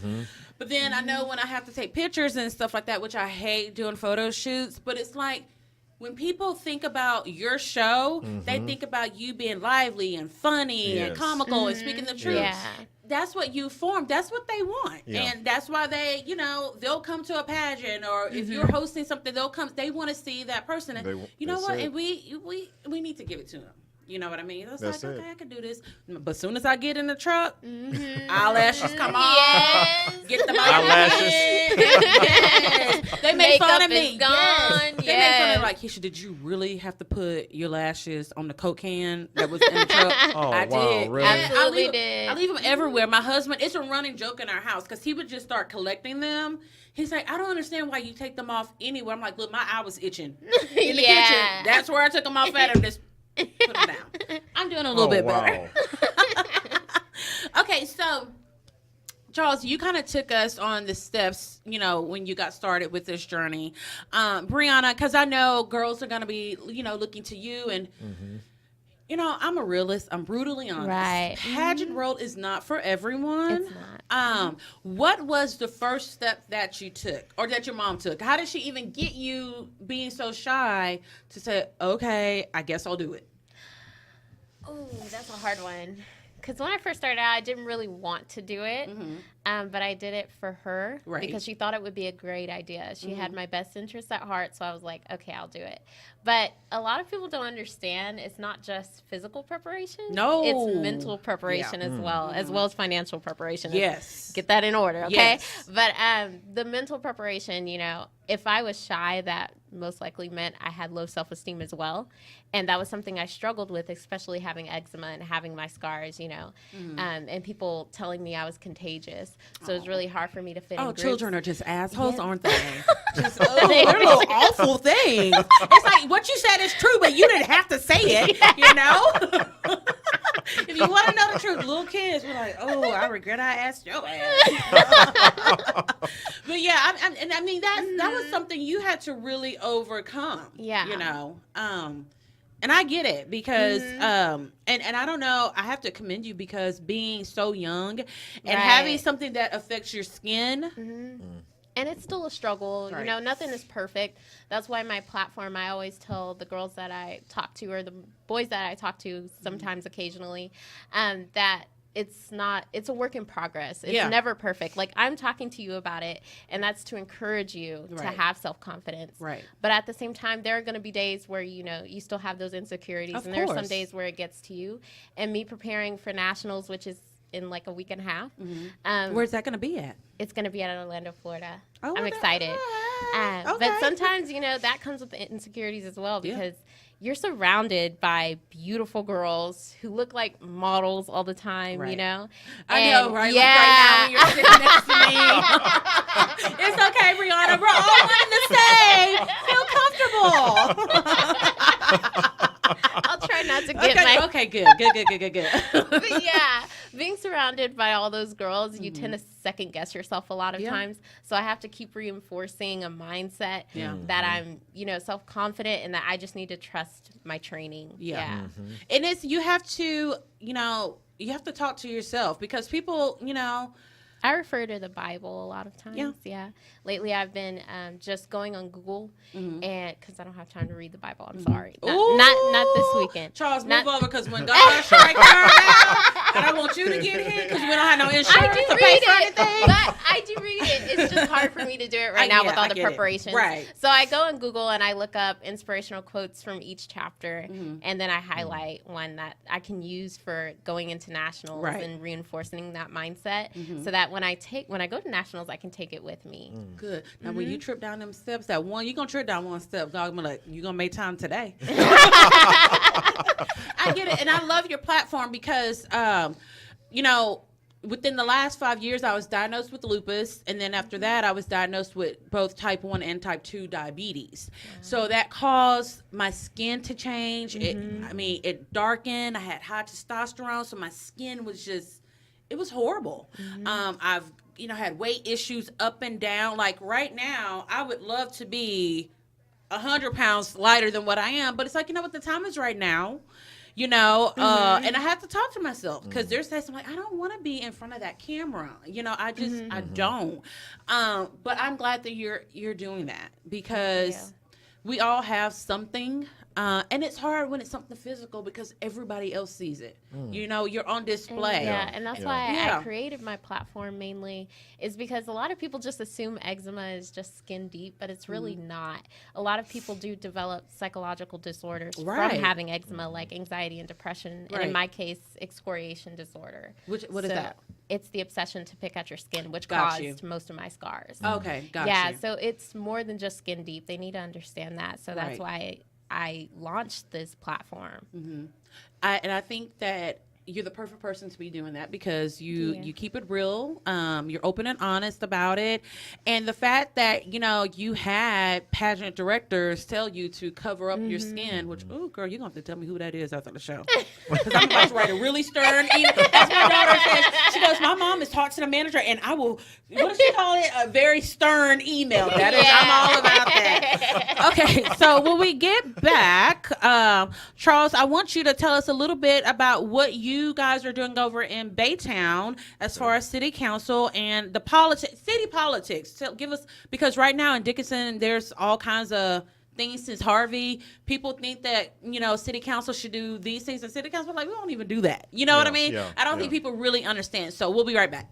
But then I know when I have to take pictures and stuff like that, which I hate doing photo shoots, but it's like when people think about your show, they think about you being lively and funny and Yes. comical and speaking the truth. Yeah. That's what you form. That's what they want. Yeah. And that's why they'll come to a pageant, or if you're hosting something, they want to see that person. And you know that's what? it. And we need to give it to them. You know what I mean? It's That's like, it. okay, I can do this. But as soon as I get in the truck, eyelashes come on. Yes. Get the Eyelashes. Yes. They make fun Makeup of me. is gone. Yes. They make fun of Yes. me like, Keisha, did you really have to put your lashes on the Coke can that was in the truck? Oh, I wow, did. really? Absolutely I leave, did. I leave them everywhere. My husband, it's a running joke in our house because he would just start collecting them. He's like, I don't understand why you take them off anywhere. I'm like, look, my eye was itching in the Yeah. kitchen. That's where I took them off at and just put them down. I'm doing a little bit better. Wow. Okay, so Charles, you kind of took us on the steps, when you got started with this journey. Breanna, because I know girls are going to be, looking to you. And, I'm a realist. I'm brutally honest. Right. Pageant world is not for everyone. It's not. What was the first step that you took or that your mom took? How did she even get you being so shy to say, okay, I guess I'll do it? Oh, that's a hard one. Because when I first started out, I didn't really want to do it, but I did it for her because she thought it would be a great idea. She had my best interests at heart, so I was like, okay, I'll do it. But a lot of people don't understand it's not just physical preparation. No. It's mental preparation as well as financial preparation. Yes. Get that in order, okay? Yes. But the mental preparation, if I was shy, that most likely meant I had low self-esteem as well. And that was something I struggled with, especially having eczema and having my scars, and people telling me I was contagious. So it was really hard for me to fit in groups. Children are just assholes, aren't they? Just, they're little awful things. It's like what you said is true, but you didn't have to say it, If you want to know the truth, little kids were like, oh, I regret I asked your ass. But yeah, that was something you had to really overcome. Yeah. And I get it because, and I don't know, I have to commend you because being so young and having something that affects your skin. And it's still a struggle. Right. Nothing is perfect. That's why my platform, I always tell the girls that I talk to or the boys that I talk to sometimes occasionally, that it's a work in progress. It's never perfect. Like, I'm talking to you about it, and that's to encourage you to have self-confidence. Right. But at the same time, there are going to be days where, you still have those insecurities. Of and there are some course. days where it gets to you. And me preparing for nationals, which is in like a week and a half. Where's that going to be at? It's going to be at Orlando, Florida. Oh, I'm excited. Okay. But sometimes, that comes with the insecurities as well because you're surrounded by beautiful girls who look like models all the time, Right. I know, right? Yeah. Like right now when you're sitting next to me. It's okay, Breanna. We're all wanting to say, feel comfortable. I'll try not to get Okay, good. But yeah, being surrounded by all those girls, you tend to second guess yourself a lot of times. So I have to keep reinforcing a mindset that I'm, self-confident and that I just need to trust my training. Yeah. And you have to, you have to talk to yourself because people, I refer to the Bible a lot of times. Yeah. Lately, I've been just going on Google, and because I don't have time to read the Bible, I'm sorry. Not this weekend. Charles, move over because when God strikes her down, and I want you to get hit because we don't have no insurance. I do to read pay for it, anything. but I do read it. It's just hard for me to do it right now with all the preparations. Right. So I go on Google and I look up inspirational quotes from each chapter, and then I highlight one that I can use for going into nationals and reinforcing that mindset, so that when I go to nationals, I can take it with me. Good. Now, when you trip down them steps, you're going to trip down one step, dog. I'm like, you're going to make time today. I get it. And I love your platform because, within the last 5 years, I was diagnosed with lupus. And then after that, I was diagnosed with both type 1 and type 2 diabetes. So that caused my skin to change. It darkened. I had high testosterone. So my skin was it was horrible. I've had weight issues up and down. Like right now, I would love to be 100 pounds lighter than what I am, but it's like, what the time is right now, and I have to talk to myself because there's days I'm like, I don't want to be in front of that camera. I don't. But I'm glad that you're doing that because we all have something. And it's hard when it's something physical because everybody else sees it. You're on display. And that's why I created my platform mainly is because a lot of people just assume eczema is just skin deep, but it's really not. A lot of people do develop psychological disorders from having eczema, like anxiety and depression, and in my case, excoriation disorder. What is that? It's the obsession to pick at your skin, which Got caused you. most of my scars. Okay, got you. you. So it's more than just skin deep. They need to understand that. So that's why I launched this platform. And I think that you're the perfect person to be doing that because you Yeah. you keep it real. You're open and honest about it, and the fact that you had pageant directors tell you to cover up your skin. Which, oh girl, you're gonna have to tell me who that is after the show because I'm about to write a really stern email. As my daughter says, she goes, "My mom has talked to the manager, and I will." What does she call it? A very stern email. That is, I'm all about that. Okay, so when we get back, Charles, I want you to tell us a little bit about what you guys are doing over in Baytown as far as city council and the city politics. So give us, because right now in Dickinson, there's all kinds of things since Harvey. People think that, city council should do these things, and city council, like, we don't even do that. You know what I mean? Yeah, I don't think people really understand. So we'll be right back.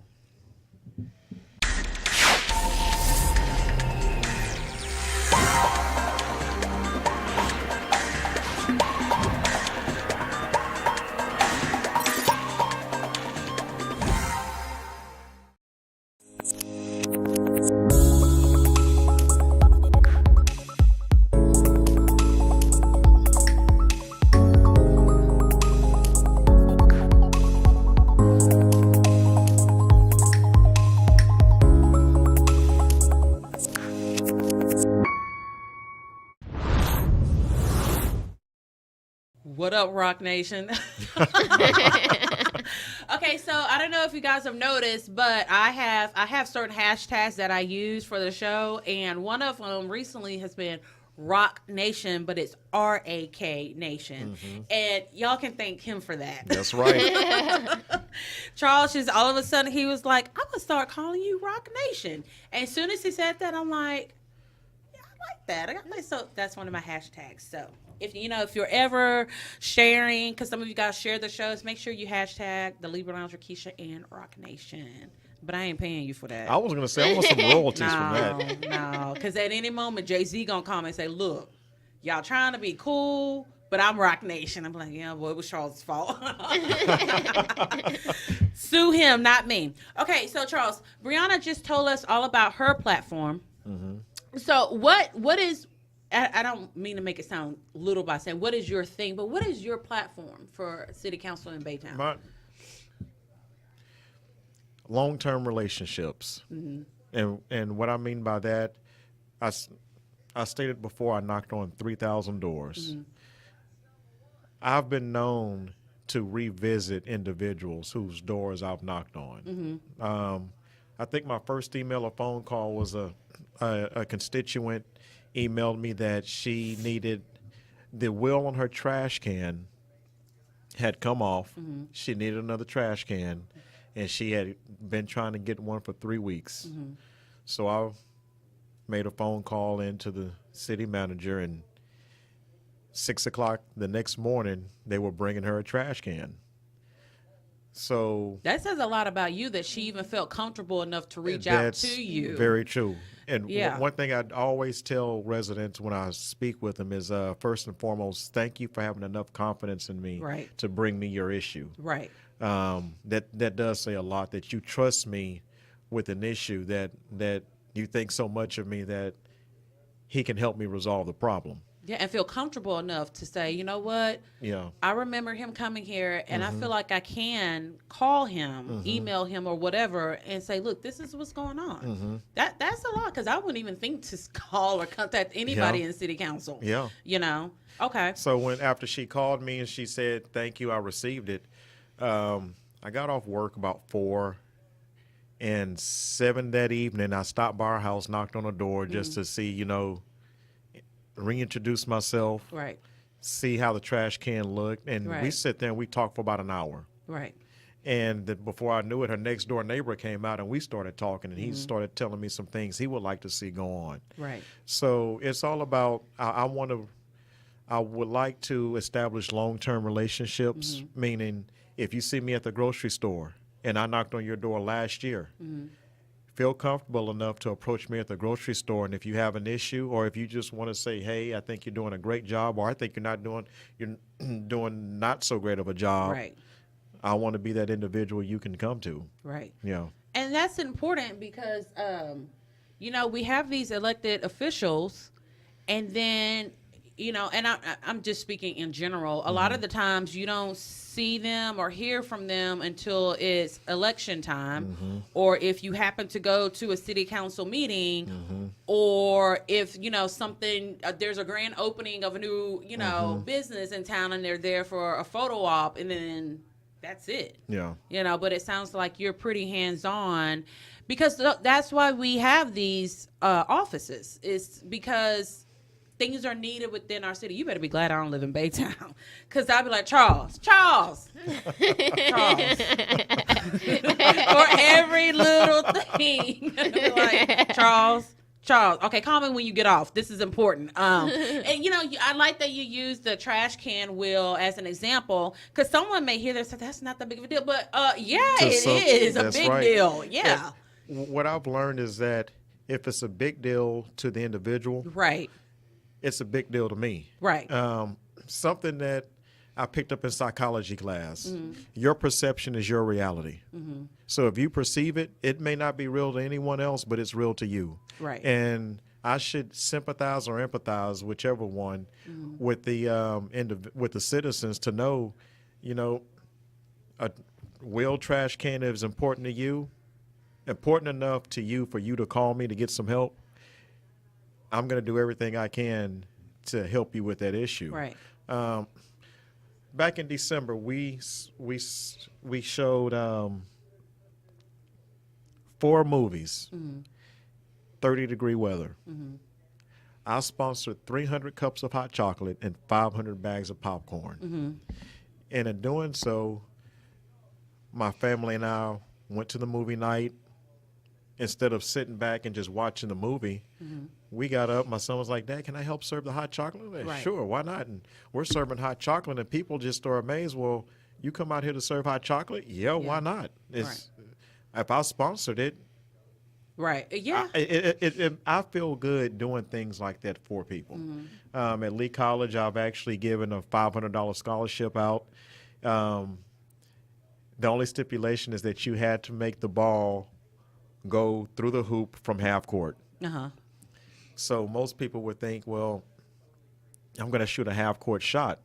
What up, Rock Nation? Okay, so I don't know if you guys have noticed, but I have certain hashtags that I use for the show, and one of them recently has been Rock Nation, but it's RAK Nation, and y'all can thank him for that. That's right. Charles just all of a sudden he was like, "I'm gonna start calling you Rock Nation," and as soon as he said that, I'm like, "Yeah, I like that." So that's one of my hashtags. So if you're ever sharing, because some of you guys share the shows, make sure you hashtag the Libra Lounge or Keisha and Rock Nation. But I ain't paying you for that. I was gonna say I want some royalties from that. No, because at any moment Jay-Z gonna come and say, "Look, y'all trying to be cool, but I'm Rock Nation." I'm like, yeah, well, it was Charles' fault. Sue him, not me. Okay, so Charles, Breanna just told us all about her platform. So what is? I don't mean to make it sound little by saying what is your thing, but what is your platform for City Council in Baytown? My long-term relationships, and what I mean by that, I stated before, I knocked on 3,000 doors. I've been known to revisit individuals whose doors I've knocked on. I think my first email or phone call was a constituent emailed me that she needed the wheel on her trash can had come off. She needed another trash can, and she had been trying to get one for 3 weeks. So I made a phone call into the city manager, and 6 o'clock the next morning, they were bringing her a trash can. So that says a lot about you that she even felt comfortable enough to reach out to you. Very true. And Yeah. one thing I always tell residents when I speak with them is, first and foremost, thank you for having enough confidence in me Right. to bring me your issue. Right. That does say a lot, that you trust me with an issue, that you think so much of me that he can help me resolve the problem. Yeah, and feel comfortable enough to say, you know what? Yeah. I remember him coming here, and I feel like I can call him, email him, or whatever, and say, look, this is what's going on. That's a lot, because I wouldn't even think to call or contact anybody in city council. Yeah. Okay. So after she called me and she said, thank you, I received it, I got off work about 4, and 7 that evening, I stopped by our house, knocked on the door just to see, reintroduce myself, Right. see how the trash can looked, and we Right. sit there and we talked for about an hour. Right. And before I knew it, her next door neighbor came out and we started talking, and he started telling me some things he would like to see go on. Right. So it's all about, I would like to establish long-term relationships, meaning if you see me at the grocery store and I knocked on your door last year, feel comfortable enough to approach me at the grocery store, and if you have an issue, or if you just want to say, hey, I think you're doing a great job, or I think you're doing not so great of a job, Right. I want to be that individual you can come to. Right. Yeah. And that's important because, we have these elected officials, and then, you know, and I'm just speaking in general. A lot of the times you don't see them or hear from them until it's election time, or if you happen to go to a city council meeting, or if, you know, something, there's a grand opening of a new, you know, business in town and they're there for a photo op, and then that's it. Yeah. You know, but it sounds like you're pretty hands-on, because that's why we have these offices. It's because things are needed within our city. You better be glad I don't live in Baytown, because I'd be like, Charles. For every little thing. I'd be like, Charles. Okay, call me when you get off. This is important. And, you know, I like that you use the trash can wheel as an example, because someone may hear this and say, that's not that big of a deal. But, yeah, it is a big deal. Yeah. What I've learned is that if it's a big deal to the individual, Right. it's a big deal to me. Right. Something that I picked up in psychology class. Your perception is your reality. So if you perceive it, it may not be real to anyone else, but it's real to you. Right. And I should sympathize or empathize, whichever one, with the with the citizens to know, you know, a wheel trash can is important to you, important enough to you for you to call me to get some help. I'm going to do everything I can to help you with that issue. Right. Back in December, we showed 4 movies, 30-degree weather. I sponsored 300 cups of hot chocolate and 500 bags of popcorn. And in doing so, my family and I went to the movie night. Instead of sitting back and just watching the movie, we got up. My son was like, Dad, can I help serve the hot chocolate? Like, Right. Sure, why not? And we're serving hot chocolate, and people just are amazed. Well, you come out here to serve hot chocolate? Yeah, why not? It's, If I sponsored it, Right. Yeah. I feel good doing things like that for people. At Lee College, I've actually given a $500 scholarship out. The only stipulation is that you had to make the ball go through the hoop from half court. So most people would think, well, I'm going to shoot a half court shot.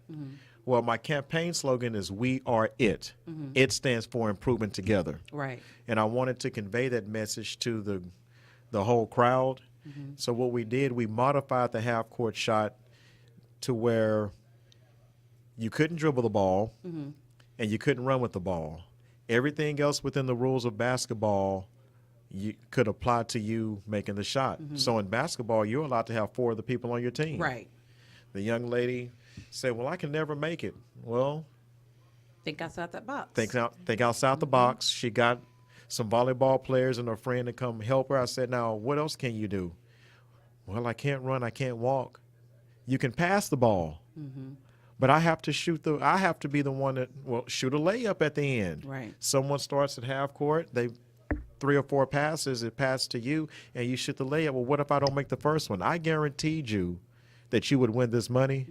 Well, my campaign slogan is "We Are It." It stands for improvement together. Right. And I wanted to convey that message to the whole crowd. So what we did, we modified the half court shot to where you couldn't dribble the ball and you couldn't run with the ball. Everything else within the rules of basketball you could apply to you making the shot. So in basketball, you're allowed to have 4 of the people on your team. Right. The young lady said, well, I can never make it. Well, Think outside that box. think outside the box. She got some volleyball players and a friend to come help her. I said, now, what else can you do? Well, I can't run. I can't walk. You can pass the ball. But I have to I have to be the one that, shoot a layup at the end. Right. Someone starts at half court. They 3 or 4 passes, it passed to you, and you shoot the layup. Well, what if I don't make the first one? I guaranteed you that you would win this money.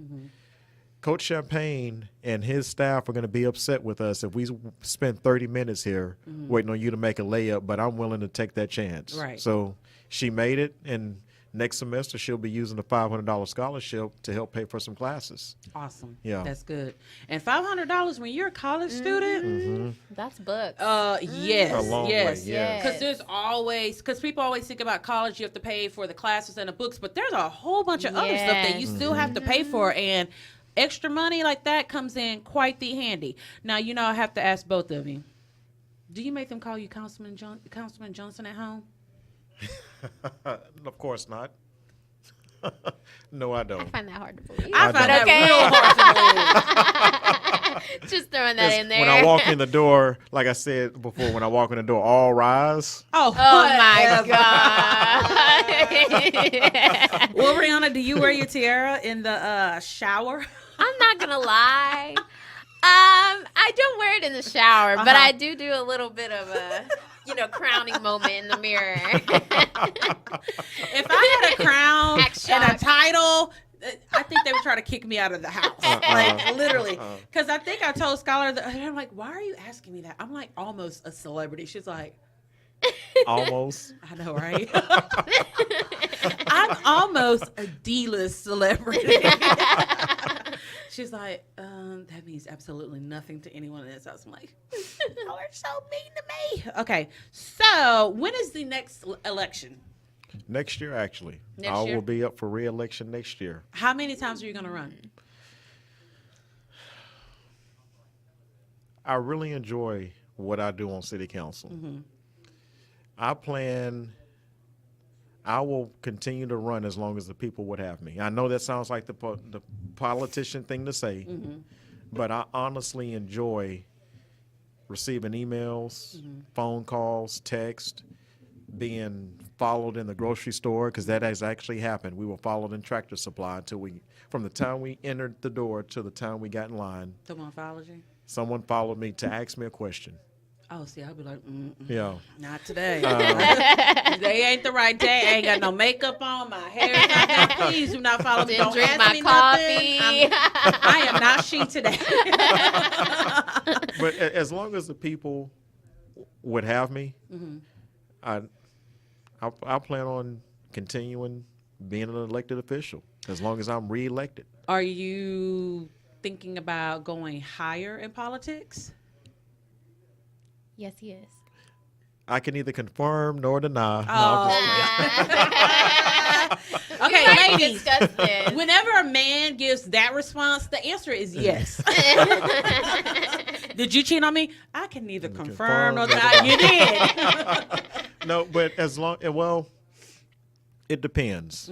Coach Champagne and his staff are going to be upset with us if we spend 30 minutes here waiting on you to make a layup, but I'm willing to take that chance. Right. So she made it, and next semester she'll be using the $500 scholarship to help pay for some classes. Awesome. Yeah. That's good. And $500 when you're a college student? That's books. Yes. A long yes. way, yes. Because people always think about college, you have to pay for the classes and the books, but there's a whole bunch of other stuff that you still have to pay for, and extra money like that comes in quite the handy. Now, you know, I have to ask both of you. Do you make them call you Councilman Johnson at home? Of course not. No, I don't. I find that hard to believe. I find that real hard to believe. Just throwing that in there. When I walk in the door, like I said before, when I walk in the door, all rise. Oh my God. Well, Breanna, do you wear your tiara in the shower? I'm not going to lie. I don't wear it in the shower, but I do a little bit of a, crowning moment in the mirror. If I had a crown and a title, I think they would try to kick me out of the house. Like, literally. Because I think I told Scholar, and I'm like, why are you asking me that? I'm like almost a celebrity. She's like, Almost. I know, right? I'm almost a D-list celebrity. She's like, that means absolutely nothing to anyone in this house. I'm like, y'all are so mean to me. Okay, so when is the next election? Next year, actually. Next I year? will be up for re-election next year. How many times are you going to run? I really enjoy what I do on city council. I will continue to run as long as the people would have me. I know that sounds like the politician thing to say, but I honestly enjoy receiving emails, phone calls, text, being followed in the grocery store, because that has actually happened. We were followed in Tractor Supply from the time we entered the door to the time we got in line. Someone followed you? Someone followed me to ask me a question. Oh, see, I'll be like, Yeah. not today. Today ain't the right day. I ain't got no makeup on. My hair's not done. Please do not follow me. Didn't Don't drink ask my me coffee. nothing. I am not she today. But as long as the people would have me, I plan on continuing being an elected official as long as I'm reelected. Are you thinking about going higher in politics? Yes, he is. I can neither confirm nor deny. No, I'm just- Okay, We already ladies. discussed this. Whenever a man gives that response, the answer is yes. Did you cheat on me? I can neither confirm nor deny. You did. No, but well, it depends.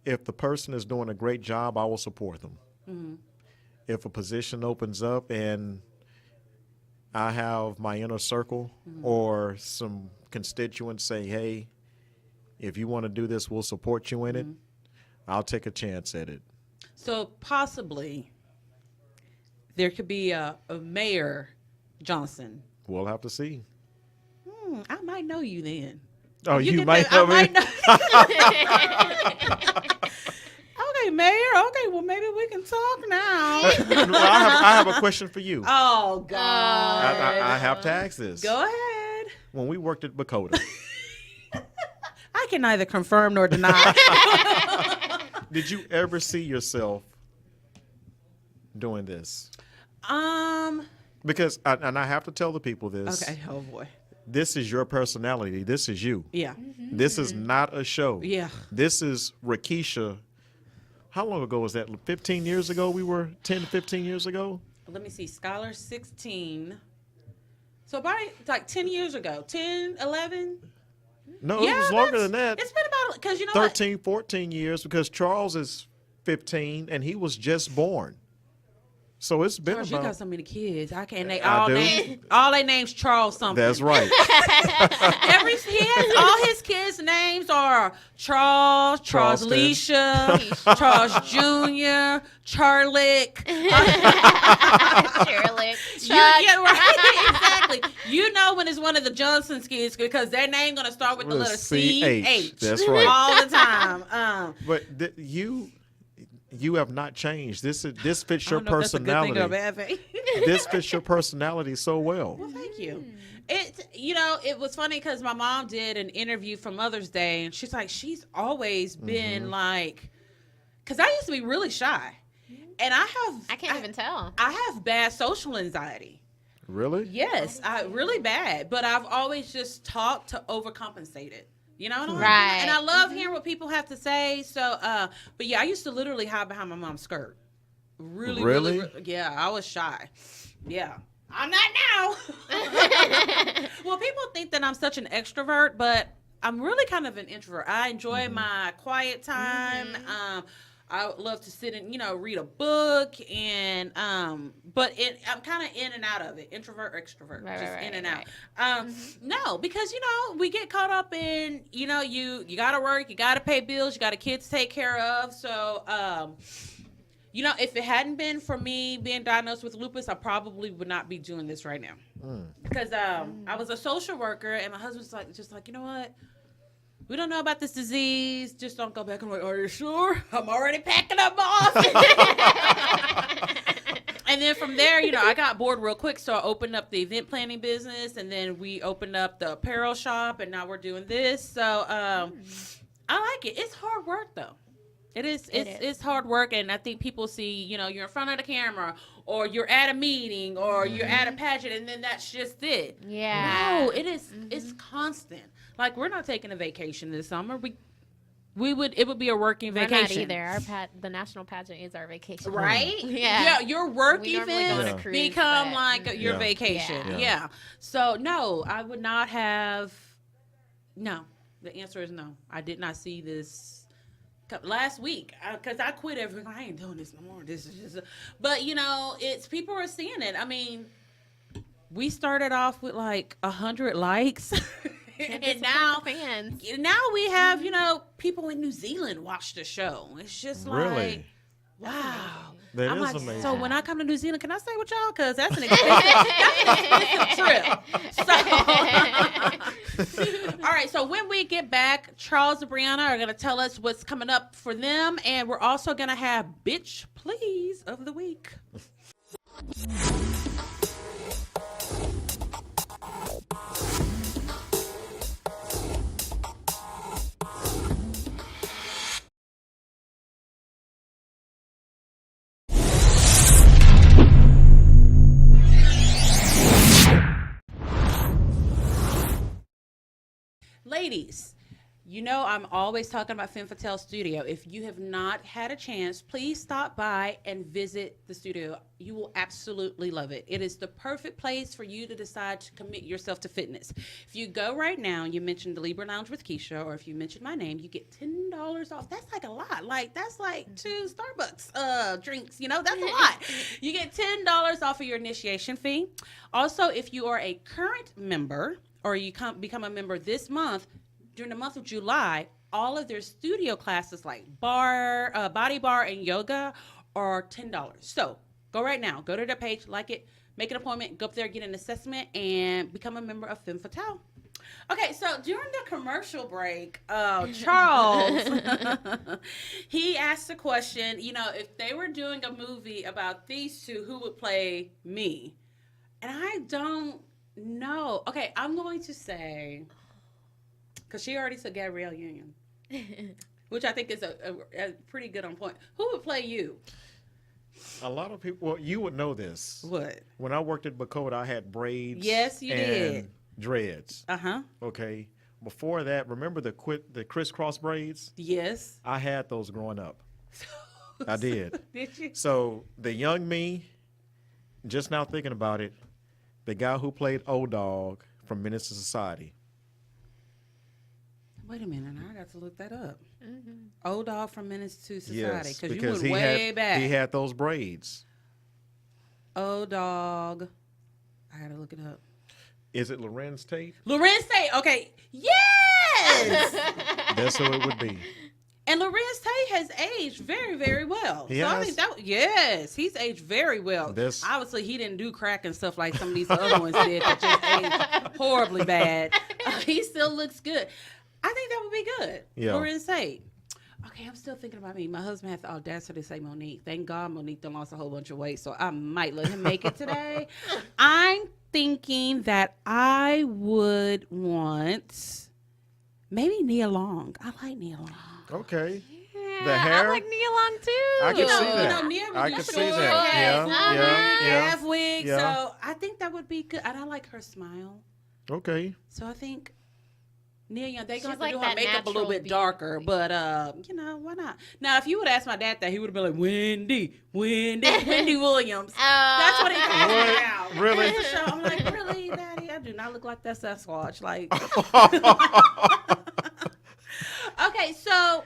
If the person is doing a great job, I will support them. If a position opens up and I have my inner circle or some constituents say, hey, if you want to do this, we'll support you in it, I'll take a chance at it. So possibly there could be a Mayor Johnson. We'll have to see. I might know you then. Oh, you get might that- know I me. might know. Okay, Mayor. Okay, well maybe we can talk now. Well, I have a question for you. Oh God. I have to ask this. Go ahead. When we worked at Bakota, I can neither confirm nor deny. did you ever see yourself doing this? Because, and I have to tell the people this. Okay. Oh boy. This is your personality. This is you. Yeah. This is not a show. Yeah. This is Keisha. How long ago was that? 15 years ago? We were 10 to 15 years ago? Let me see. Scholar 16. So probably like 10 years ago. 10, 11. No, it was longer than that. It's been about, because you know 13, 14 years, because Charles is 15 and he was just born. So it's been Charles, you got about. so many kids. I can't name I do. all their names Charles something. That's right. All his kids' names are Charles Charleston. Leisha, Charles Jr., Charlick. Shirley. Yeah, right. Exactly. You know when it's one of the Johnson's kids because their name gonna start with the letter C-H. That's right. All the time. But you have not changed. This fits I your don't know if that's a good thing or a personality. bad thing. This fits your personality so well. Well, thank you. It was funny because my mom did an interview for Mother's Day, and she's like, she's always been like, because I used to be really shy, and I can't even tell. I have bad social anxiety. Really? Yes, really bad, but I've always just talked to overcompensate it. You know what I mean? Right. And I love hearing what people have to say. So, but yeah, I used to literally hide behind my mom's skirt. Really? Yeah, I was shy. Yeah. I'm not now. Well, people think that I'm such an extrovert, but I'm really kind of an introvert. I enjoy my quiet time. I love to sit and, read a book and, but I'm kind of in and out of it. Introvert, extrovert, just in and out. No, because, we get caught up in, you got to work, you got to pay bills, you got a kid to take care of. So, if it hadn't been for me being diagnosed with lupus, I probably would not be doing this right now. Because I was a social worker and my husband's just like, you know what? We don't know about this disease. Just don't go back. I'm like, are you sure? I'm already packing up, boss. And then from there, I got bored real quick, so I opened up the event planning business, and then we opened up the apparel shop, and now we're doing this. So I like it. It's hard work, though. It is. It's hard work, and I think people see, you're in front of the camera, or you're at a meeting, or you're at a pageant, and then that's just it. Yeah. No, it is. It's constant. Like, we're not taking a vacation this summer. It would be a working vacation. We're not either. The national pageant is our vacation. Right? Yeah. Your work We normally go on a events cruise, become but- like your vacation. Yeah. Yeah. So, no, I would not have. No. The answer is no. I did not see this last week because I quit everything. I ain't doing this no more. This is just. But, it's people are seeing it. I mean, we started off with like 100 likes. And now we have, people in New Zealand watch the show. It's just like, Really? wow. That I'm is like, amazing. so when I come to New Zealand, can I stay with y'all? Because that's an expensive trip. So, all right. So when we get back, Charles and Breanna are going to tell us what's coming up for them. And we're also going to have Bitch Please of the Week. Ladies, I'm always talking about Femme Fatale Studio. If you have not had a chance, please stop by and visit the studio. You will absolutely love it. It is the perfect place for you to decide to commit yourself to fitness. If you go right now, you mention the Libra Lounge with Keisha, or if you mention my name, you get $10 off. That's like a lot. Like, that's like 2 Starbucks drinks. That's a lot. You get $10 off of your initiation fee. Also, if you are a current member, or you become a member this month, during the month of July, all of their studio classes like body bar, and yoga are $10. So go right now. Go to their page, like it, make an appointment, go up there, get an assessment, and become a member of Femme Fatale. Okay, so during the commercial break, Charles, he asked the question, if they were doing a movie about these two, who would play me? And I don't know. Okay, I'm going to say, because she already said Gabrielle Union, which I think is a pretty good on point. Who would play you? A lot of people, well, you would know this. What? When I worked at Bakota, I had braids. Yes, you and did. Dreads. Uh-huh. Okay. Before that, remember the crisscross braids? Yes. I had those growing up. I did. Did you? So the young me, just now thinking about it, the guy who played O-Dog from Menace to Society. Wait a minute, I got to look that up. Old Dog from Menace to Society, Yes, because you because went way back. he had those braids. Old Dog, I gotta look it up. Is it Lorenz Tate? Lorenz Tate, okay, yes. That's who it would be. And Lorenz Tate has aged very, very well. He so I has? think yes, he's aged very well. Obviously, he didn't do crack and stuff like some of these other ones did that just aged horribly bad. He still looks good. I think that would be good. Yeah. Lorenz Tate. Okay, I'm still thinking about me. My husband had the audacity to say Monique. Thank God Monique done lost a whole bunch of weight, so I might let him make it today. I'm thinking that I would want maybe Nia Long. I like Nia Long. Okay. Yeah, The hair? I like Nia Long too. I can see that. Nia would I do can see short that. hair, Yeah. half wig. Yeah. So I think that would be good. And I like her smile. Okay. So I think Nia Young, they She's gonna have to like do her that makeup a little natural bit darker, but why not? Now, if you would ask my dad that, he would have been like Wendy Williams. That's what he calls me now. Really? That's the show. I'm like, really, Daddy? I do not look like that Sasquatch. Like, okay, so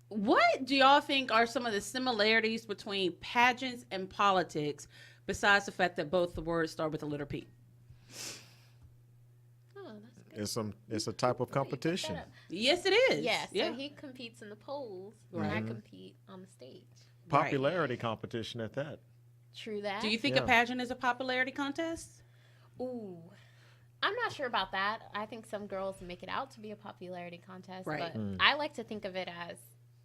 what do y'all think are some of the similarities between pageants and politics, besides the fact that both the words start with the letter P? It's a type of competition. Yes, it is. Yes, Yeah. so he competes in the polls, and I compete on the stage. Popularity competition at that. True that. Do you think Yeah. a pageant is a popularity contest? Ooh, I'm not sure about that. I think some girls make it out to be a popularity contest, Right. but I like to think of it as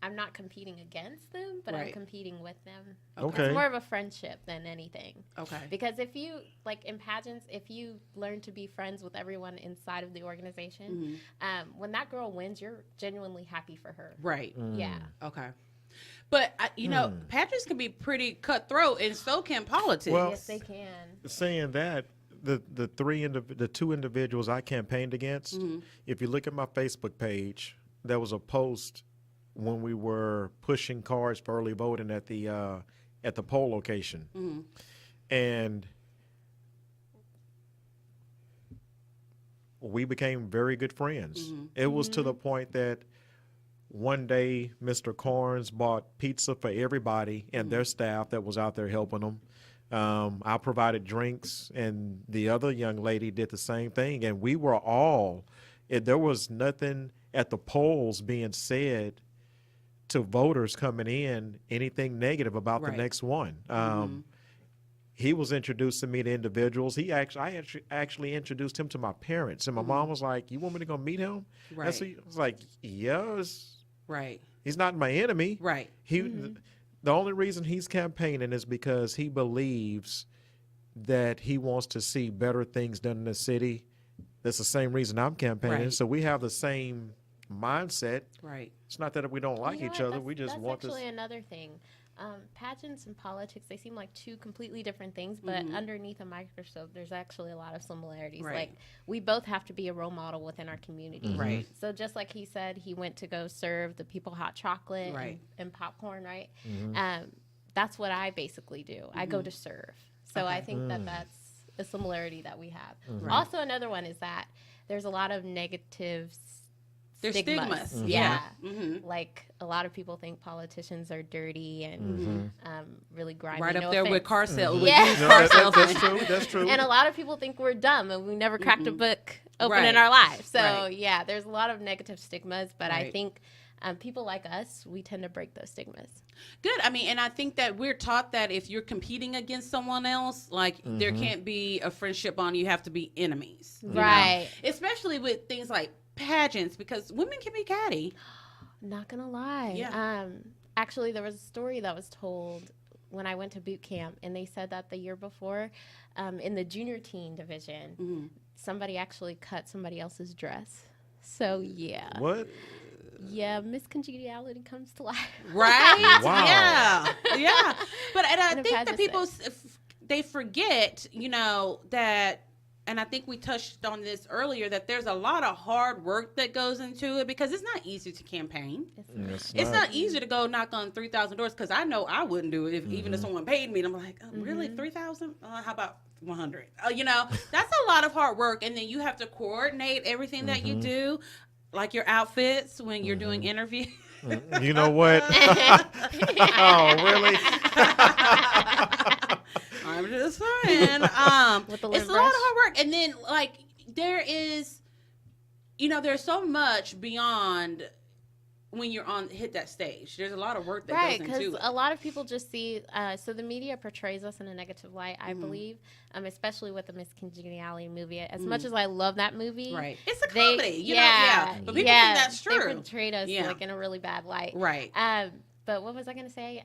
I'm not competing against them, but I'm Right. competing with them. Okay. It's more of a friendship than anything. Okay. Because if you, like in pageants, if you learn to be friends with everyone inside of the organization, when that girl wins, you're genuinely happy for her. Right. Yeah. Okay. But you know, pageants can be pretty cutthroat, and so can politics. Well, Yes, they can. Saying that, the two individuals I campaigned against, if you look at my Facebook page, there was a post when we were pushing cards for early voting at the poll location, and we became very good friends. It was to the point that one day Mr. Carnes bought pizza for everybody and their staff that was out there helping them. I provided drinks, and the other young lady did the same thing. And we were all, there was nothing at the polls being said to voters coming in, anything negative about the Right. next one. He was introducing me to individuals. I actually introduced him to my parents, and my mom was like, "You want me to go meet him?" Right. And so I was like, "Yes." Right. He's not my enemy. Right. The only reason he's campaigning is because he believes that he wants to see better things done in the city. That's the same reason I'm campaigning. Right. So we have the same mindset. Right. It's not that we don't like You know each what? other. We just that's want this. actually another thing. Pageants and politics, they seem like two completely different things, but underneath a microscope, there's actually a lot of similarities. Right. Like, we both have to be a role model within our community. Right. So just like he said, he went to go serve the people hot chocolate Right. and popcorn, right? That's what I basically do. I go to serve. So I think that that's a similarity that we have. Also, another one is that there's a lot of negative There's stigmas. Yeah. Mm-hmm. Like, a lot of people think politicians are dirty and really grimy. Right up No there with offense. car sale. with Yeah. used No, car that's salesmen. true. That's true. And a lot of people think we're dumb and we never cracked a book open Right. in our lives. So, Right. yeah, there's a lot of negative stigmas, but I Right. think people like us, we tend to break those stigmas. Good. I mean, and I think that we're taught that if you're competing against someone else, like there can't be a friendship bond. You have to be enemies. you know? Right. Especially with things like pageants, because women can be catty. Not gonna lie. Yeah. Actually, there was a story that was told when I went to boot camp, and they said that the year before, in the junior teen division, somebody actually cut somebody else's dress. So yeah, What? yeah, Miss Congeniality comes to life. Right? Wow. Yeah. Yeah. But and I In a think that pageant people they forget, you know, that, and I think we touched on this earlier, that there's a lot of hard work that goes into it, because it's not easy to campaign. It's not easy to go knock on 3,000 doors, because I know I wouldn't do it if even if someone paid me. And I'm like, oh, really, 3,000? How about 100? You know, that's a lot of hard work, and then you have to coordinate everything that you do, like your outfits when you're doing interviews. You know what? Oh, really? I'm just saying. With the It's lint a lot of brush. hard work, and then like there is, you know, there's so much beyond when you're hit that stage. There's a lot of work that Right, goes into because it. a lot of people just see, so the media portrays us in a negative light, I believe, especially with the Miss Congeniality movie. As much as I love that movie, Right, it's a they- comedy. You know, yeah. But people think that's They true. portrayed us Yeah. like in a really bad light. Right. But what was I going to say?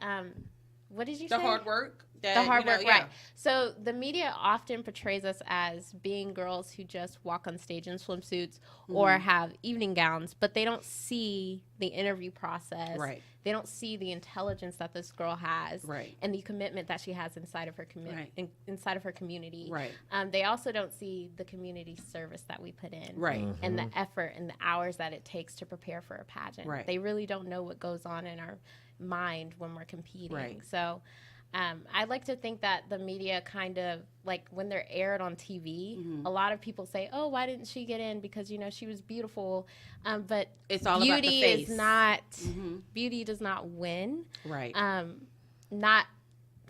What did you The say? hard work. That, The hard you know, work, yeah. right. So the media often portrays us as being girls who just walk on stage in swimsuits or have evening gowns, but they don't see the interview process. Right. They don't see the intelligence that this girl has, Right. and the commitment that she has inside of her inside of her community. Right. They also don't see the community service that we put in, Right. and the effort and the hours that it takes to prepare for a pageant. Right. They really don't know what goes on in our mind when we're competing. Right. So I like to think that the media kind of, like, when they're aired on TV, a lot of people say, oh, why didn't she get in? Because, you know, she was beautiful. But It's all about the beauty face. is not, beauty does not win. Right. Not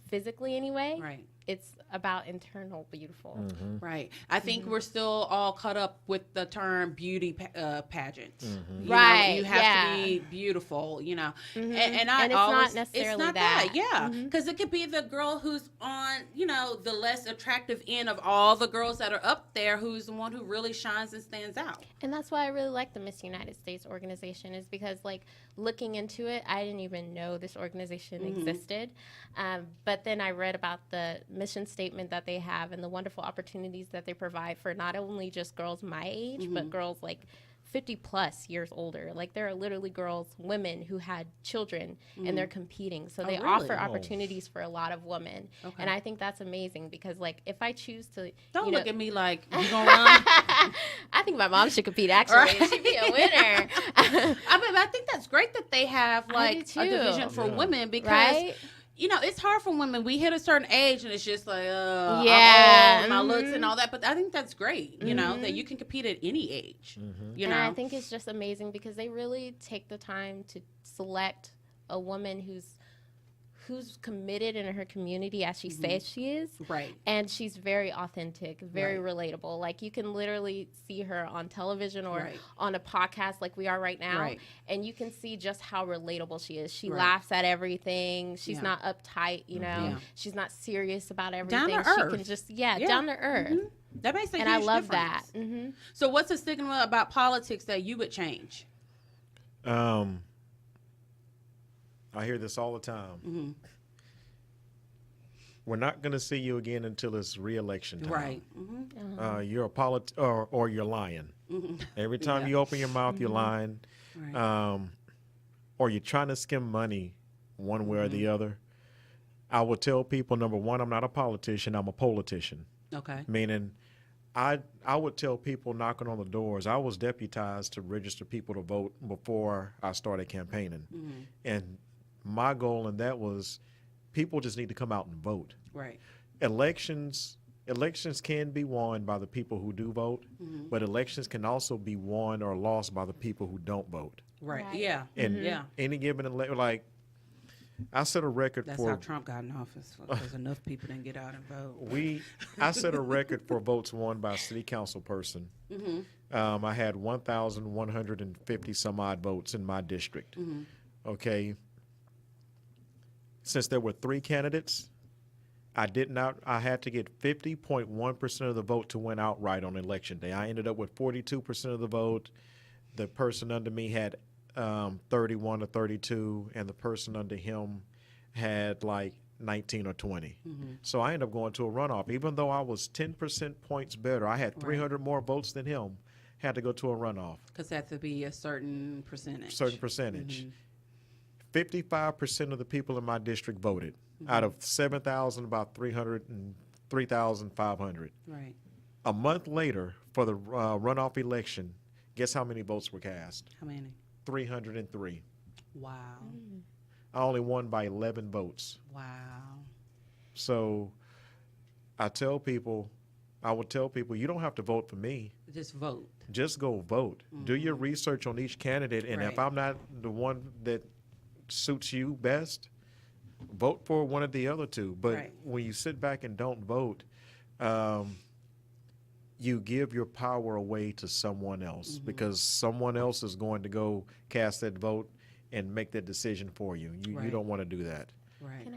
physically anyway. Right. it's about internal beautiful. Right. I think we're still all caught up with the term beauty pageant. You Right, know, you have yeah. to be beautiful, you know. And I it's always, not necessarily it's not that. yeah. Because it could be the girl who's on, you know, the less attractive end of all the girls that are up there, who's the one who really shines and stands out. And that's why I really like the Miss United States organization, is because, like, looking into it, I didn't even know this organization existed. But then I read about the mission statement that they have and the wonderful opportunities that they provide for not only just girls my age, but girls like 50 plus years older. Like, there are literally women who had children and they're competing. So they really? offer opportunities for a lot of women. Okay. And I think that's amazing because, like, if I choose to, Don't you know, look at me like you gonna run. I think my mom should compete, actually. She'd be a winner. I think that's great that they have like do a too. division for women because Right? you know, it's hard for women. We hit a certain age and it's just like, Yeah, my looks and all that. But I think that's great, you know, that you can compete at any age, you know. And I think it's just amazing because they really take the time to select a woman who's committed in her community as she says she is. Right. And she's very authentic, very relatable. Like, you can literally see her on television or on a podcast like we are right now. Right. And you can see just how relatable she is. She laughs at everything. She's not uptight, you know. Yeah. She's not serious about everything. Down to She earth. can just, down to earth. That makes a And huge I love difference. that. So what's the stigma about politics that you would change? I hear this all the time. We're not going to see you again until it's re-election time. Right. You're a or you're lying. Every time you open your mouth, you're lying. Right. Or you're trying to skim money one way or the other. I would tell people, number one, I'm not a politician, I'm a politician. Okay. Meaning, I would tell people knocking on the doors, I was deputized to register people to vote before I started campaigning. And my goal in that was people just need to come out and vote. Right. Elections can be won by the people who do vote, but elections can also be won or lost by the people who don't vote. Right. Right. Yeah. And any given like I set a record That's for how Trump got in office because enough people didn't get out and vote. I set a record for votes won by a city council person. I had 1,150 some odd votes in my district. Okay. Since there were 3 candidates, I had to get 50.1% of the vote to win outright on election day. I ended up with 42% of the vote. The person under me had 31 or 32, and the person under him had like 19 or 20. So I ended up going to a runoff. Even though I was 10% points better, I had 300 more votes than him, had to go to a runoff. Because that to be a certain percentage. 55% of the people in my district voted. Out of 7,000, about 3,500. Right. A month later, for the runoff election, guess how many votes were cast? How many? 303. Wow. I only won by 11 votes. Wow. So I would tell people, you don't have to vote for me. Just vote. Just go vote. Do your research on each candidate, and if I'm not the one that suits you best, vote for one of the other two. But when you sit back and don't vote, you give your power away to someone else because someone else is going to go cast that vote and make that decision for you. You don't want to do that. Right.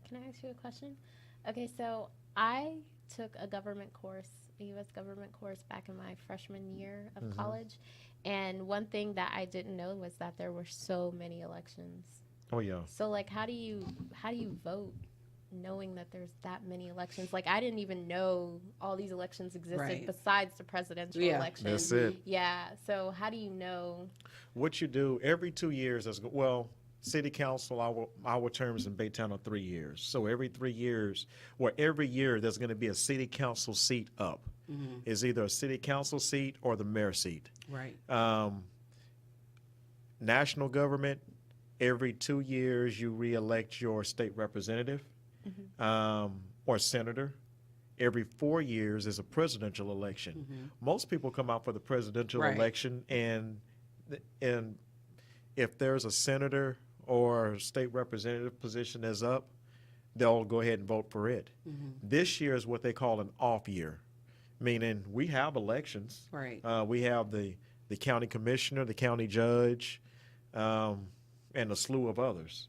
Can I ask you a question? Okay, so I took a government course, a U.S. government course back in my freshman year of college, and one thing that I didn't know was that there were so many elections. Oh yeah. So like, how do you vote knowing that there's that many elections? Like, I didn't even know all these elections existed besides the presidential election. That's it. Yeah. So how do you know? What you do every 2 years, city council, our terms in Baytown are 3 years. So every 3 years, every year there's going to be a city council seat up. It's either a city council seat or the mayor seat. Right. National government, every 2 years you reelect your state representative or senator. Every 4 years is a presidential election. Most people come out for the presidential election, and if there's a senator or state representative position that's up, they'll go ahead and vote for it. This year is what they call an off year, meaning we have elections. Right. We have the county commissioner, the county judge, and a slew of others.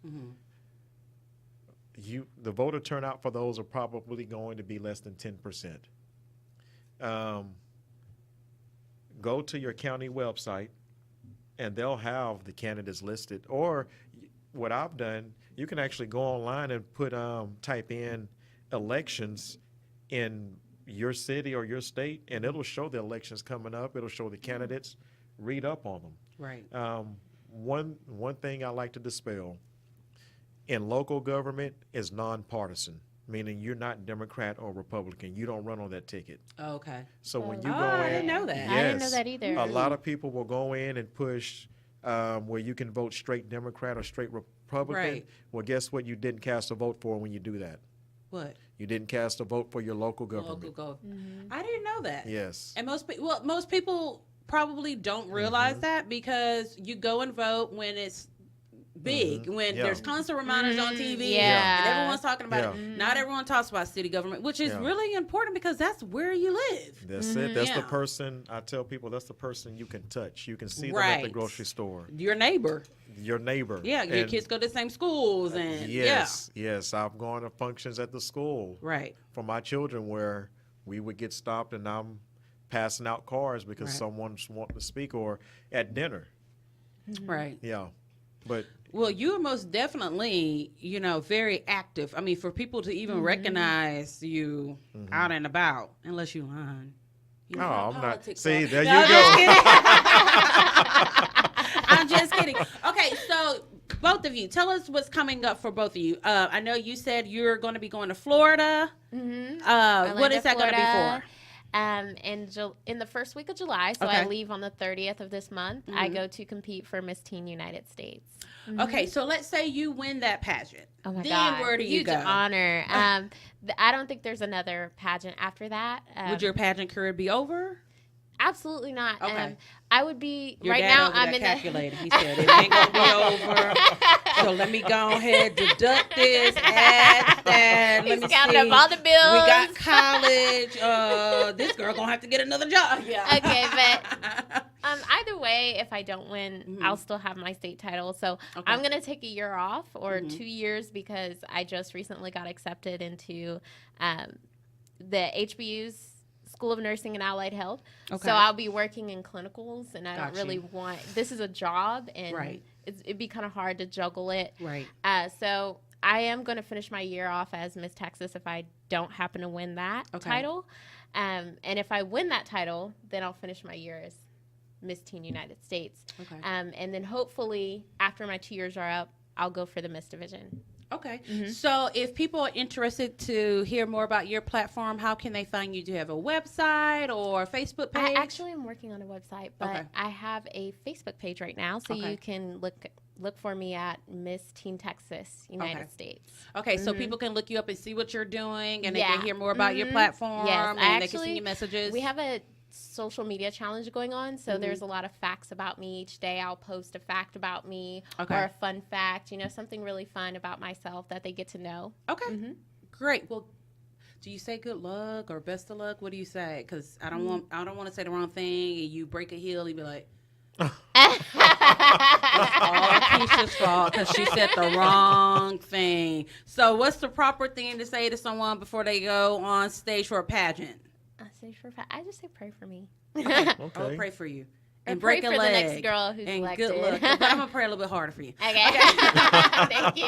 The voter turnout for those are probably going to be less than 10%. Go to your county website, and they'll have the candidates listed. Or what I've done, you can actually go online and type in elections in your city or your state, and it'll show the elections coming up. It'll show the candidates. Read up on them. Right. One thing I like to dispel in local government is nonpartisan, meaning you're not Democrat or Republican. You don't run on that ticket. Okay. So when you Oh, go in, I didn't know that. Yes, I didn't know that either. A lot of people will go in and push where you can vote straight Democrat or straight Republican. Right. Well, guess what? You didn't cast a vote for when you do that. What? You didn't cast a vote for your local government. Local go. I didn't know that. Yes. And most people probably don't realize that because you go and vote when it's big, when Yeah. there's constant reminders on TV, Yeah. and everyone's talking about Yeah. it. Not everyone talks about city government, which is Yeah. really important because that's where you live. That's it. That's the Yeah. person, I tell people, that's the person you can touch. You can see them at the Right. grocery store, Your neighbor. your neighbor. Yeah, your And kids go to the same schools and yes, I've gone to functions at the school yeah. Right. for my children where we would get stopped and I'm passing out cards because Right. someone's wanting to speak, or at dinner. Right. Yeah. But Well, you are most definitely, very active. I mean, for people to even recognize you out and about, unless you lying. You know, I'm not. politics See, are- there No, you go. I'm just kidding. Okay, so both of you, tell us what's coming up for both of you. I know you said you're going to be going to Florida. What is that going to be for? In the first week of July, so Okay. I leave on the 30th of this month. I go to compete for Miss Teen United States. Okay, so let's say you win that pageant. Oh my then God! where do you Huge go? honor. I don't think there's another pageant after that. Would your pageant career be over? Absolutely not. Okay. I would be Your right dad now. over I'm there in the calculating. He said it ain't gonna be over. So let me go ahead, deduct this, add that. Let He's me counting see. up all the bills. We got college. This girl gonna have to get another job. Yeah. Okay, but either way, if I don't win, I'll still have my state title. So Okay. I'm gonna take a year off or 2 years because I just recently got accepted into the HBU's School of Nursing and Allied Health. Okay. So I'll be working in clinicals, and I Got don't really you. want. This is a job, and Right. it'd be kind of hard to juggle it. Right. So I am going to finish my year off as Miss Texas if I don't happen to win that Okay. title. And if I win that title, then I'll finish my year as Miss Teen United States. Okay. And then hopefully after my 2 years are up, I'll go for the Miss Division. Okay. So if people are interested to hear more about your platform, how can they find you? Do you have a website or a Facebook I page? actually am working on a website, but Okay. I have a Facebook page right now, so Okay. you can look for me at Miss Teen Texas United Okay. States. Okay, so people can look you up and see what you're doing, and they Yeah. can hear more about your platform, Yes, and I they can actually- see your messages. We have a social media challenge going on, so there's a lot of facts about me each day. I'll post a fact about me Okay. or a fun fact, something really fun about myself that they get to know. Okay, great. Well, do you say good luck or best of luck? What do you say? Because I don't want to say the wrong thing, and you break a heel, you'd be like, all Keisha's fault because she said the wrong thing. So, what's the proper thing to say to someone before they go on stage for a pageant? I just say pray for me. I will okay. pray for you. And And pray break a for the leg. next girl who's and elected. good luck. But I'm going to pray a little bit harder for you. Okay. Thank you.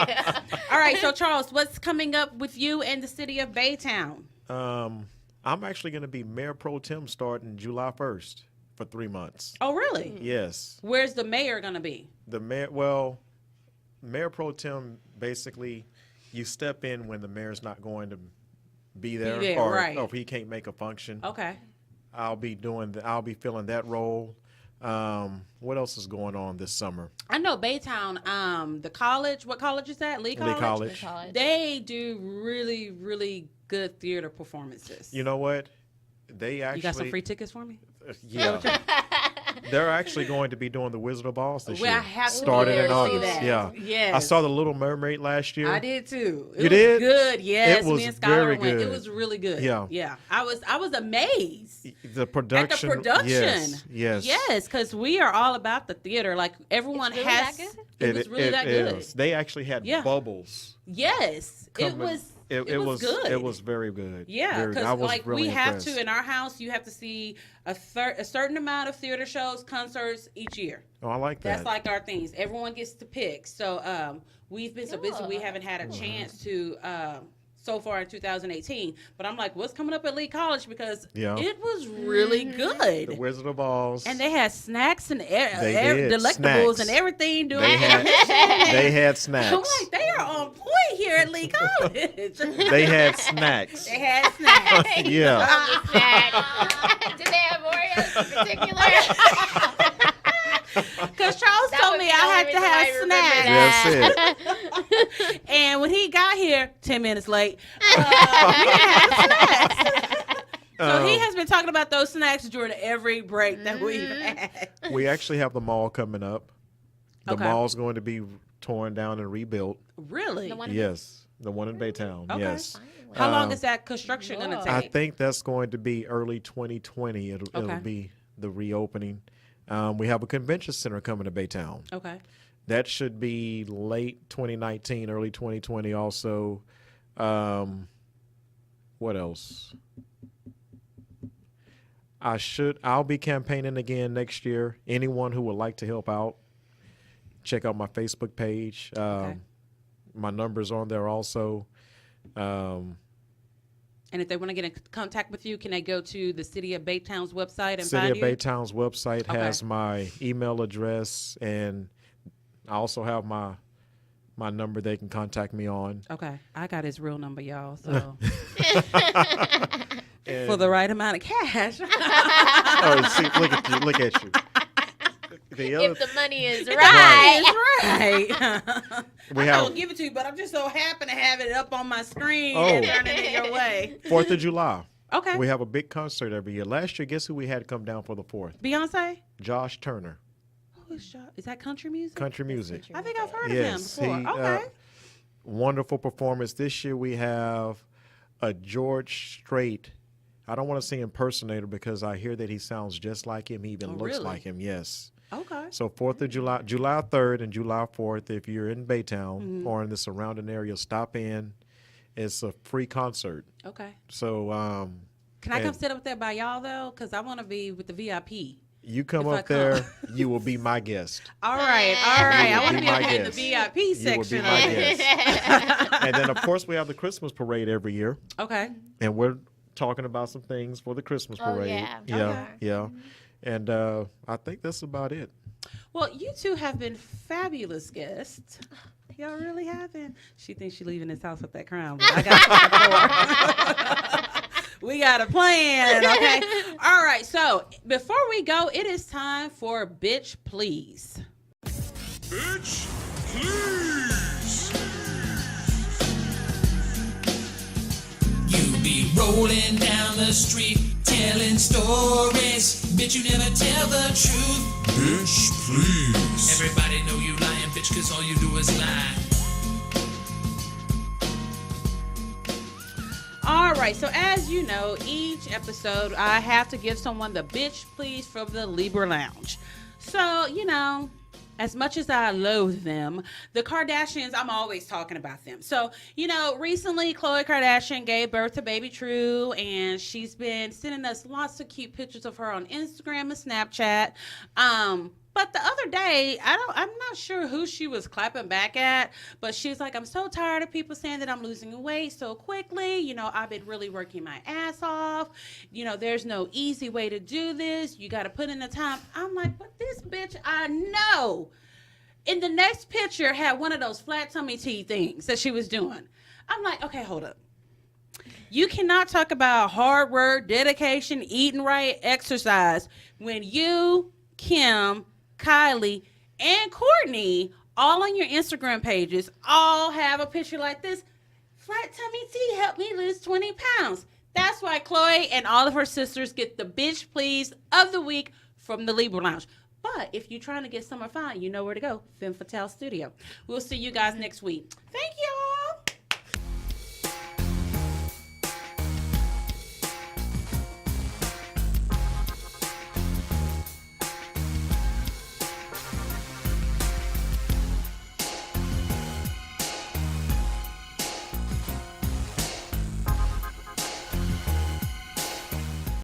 All right, so Charles, what's coming up with you and the city of Baytown? I'm actually going to be Mayor Pro Tem starting July 1st for 3 months. Oh, really? Yes. Where's the mayor going to be? The mayor, Mayor Pro Tem, basically, you step in when the mayor's not going to be there, or right. if he can't make a function. Okay. I'll be filling that role. What else is going on this summer? I know Baytown, the college, what college is that? Lee College? College. They do really, really good theater performances. You know what? They actually. You got some free tickets for me? Yeah. They're actually going to be doing the Wizard of Oz this Well, I year. have to Started go in see August. that. Yeah. Yes. I saw the Little Mermaid last year. I did too. It You was did? good. Yes, It was me and Skylar very went. It good. was really good. Yeah. Yeah. I was amazed. The production. At the production. Yes. Yes, because we are all about the theater. Like everyone It's really has. that good? It was really that good. is. They actually had Yeah. bubbles. Yes, it coming. was. It was good. It was very good. Yeah, Very good. I because was like really we have impressed. to in our house, you have to see a certain amount of theater shows, concerts each year. Oh, I like that. That's like our things. Everyone gets to pick. So we've been so busy we haven't had a chance to so far in 2018. But I'm like, what's coming up at Lee College because it was really good. The Wizard of Oz. And they had snacks and did. delectables Snacks. and everything doing They had snacks. I'm like, they are on point here at Lee College. They had snacks. They had snacks. Yeah. Did they have Oreos in particular? Because Charles That told would me be I the had only to reason have I remember snacks. That's it. And when he got here, 10 minutes late, we didn't have snacks. So he has been talking about those snacks during every break that we've had. We actually have the mall coming up. The Okay. mall's going to be torn down and rebuilt. Really? The one- Yes. The one in Baytown. Okay. Yes. How long is that construction going to take? I think that's going to be early 2020. It'll Okay. be the reopening. We have a convention center coming to Baytown. Okay. That should be late 2019, early 2020 also. What else? I'll be campaigning again next year. Anyone who would like to help out, check out my Facebook page. My number's on there also. And if they want to get in contact with you, can they go to the City of Baytown's website and City find of you? Baytown's website Okay. has my email address, and I also have my number they can contact me on. Okay. I got his real number, y'all. So And- for the right amount of cash. oh, see, look at you. The other, If the money is Right. right. Right. We I'm have- not gonna give it to you, but I'm just so happy to have it up on my screen Oh. and turn it in your way. 4th of July. Okay. We have a big concert every year. Last year, guess who we had come down for the 4th? Beyonce? Josh Turner, Who is is that country music? country music. I think I've heard Yes, of him before. Okay. Wonderful performance. This year we have a George Strait. I don't want to say impersonator because I hear that he sounds just like him. He even looks really? like him. Yes. Okay. So 4th of July, July 3rd and July 4th, if you're in Baytown Mm-hmm. or in the surrounding area, stop in. It's a free concert. Okay. So Can I come and sit up there by y'all though? Because I want to be with the VIP. you come if I up come. there, you will be my guest. All right. All right. I will want to be be my up in the guest. VIP You will be section. my of it. guest. And then, of course, we have the Christmas parade every year. Okay. And we're talking about some things for the Christmas Oh, parade. yeah. Yeah. Okay. Yeah. And I think that's about it. Well, you two have been fabulous guests. Y'all really have been. She thinks she's leaving this house with that crown, but I got to We got a plan, okay? All right, so before we go, it is time for Bitch Please. Bitch, please. You be rolling down the street, telling stories. Bitch, you never tell the truth. Bitch, please. Everybody know you lying, bitch, cause all you do is lie. All right, so as you know, each episode I have to give someone the bitch please from the Libra Lounge. So, you know, as much as I loathe them, the Kardashians, I'm always talking about them. So, you know, recently Khloe Kardashian gave birth to baby True, and she's been sending us lots of cute pictures of her on Instagram and Snapchat. But the other day, I'm not sure who she was clapping back at, but she's like, I'm so tired of people saying that I'm losing weight so quickly. You know, I've been really working my ass off. You know, there's no easy way to do this. You got to put in the time. I'm like, but this bitch, I know. In the next picture, had one of those flat tummy tea things that she was doing. I'm like, okay, hold up. You cannot talk about hard work, dedication, eating right, exercise when you, Kim, Kylie, and Courtney, all on your Instagram pages, all have a picture like this. Flat tummy tea helped me lose 20 pounds. That's why Khloe and all of her sisters get the bitch please of the week from the Libra Lounge. But if you're trying to get summer fun, you know where to go. Femme Fatale Studio. We'll see you guys next week. Thank you.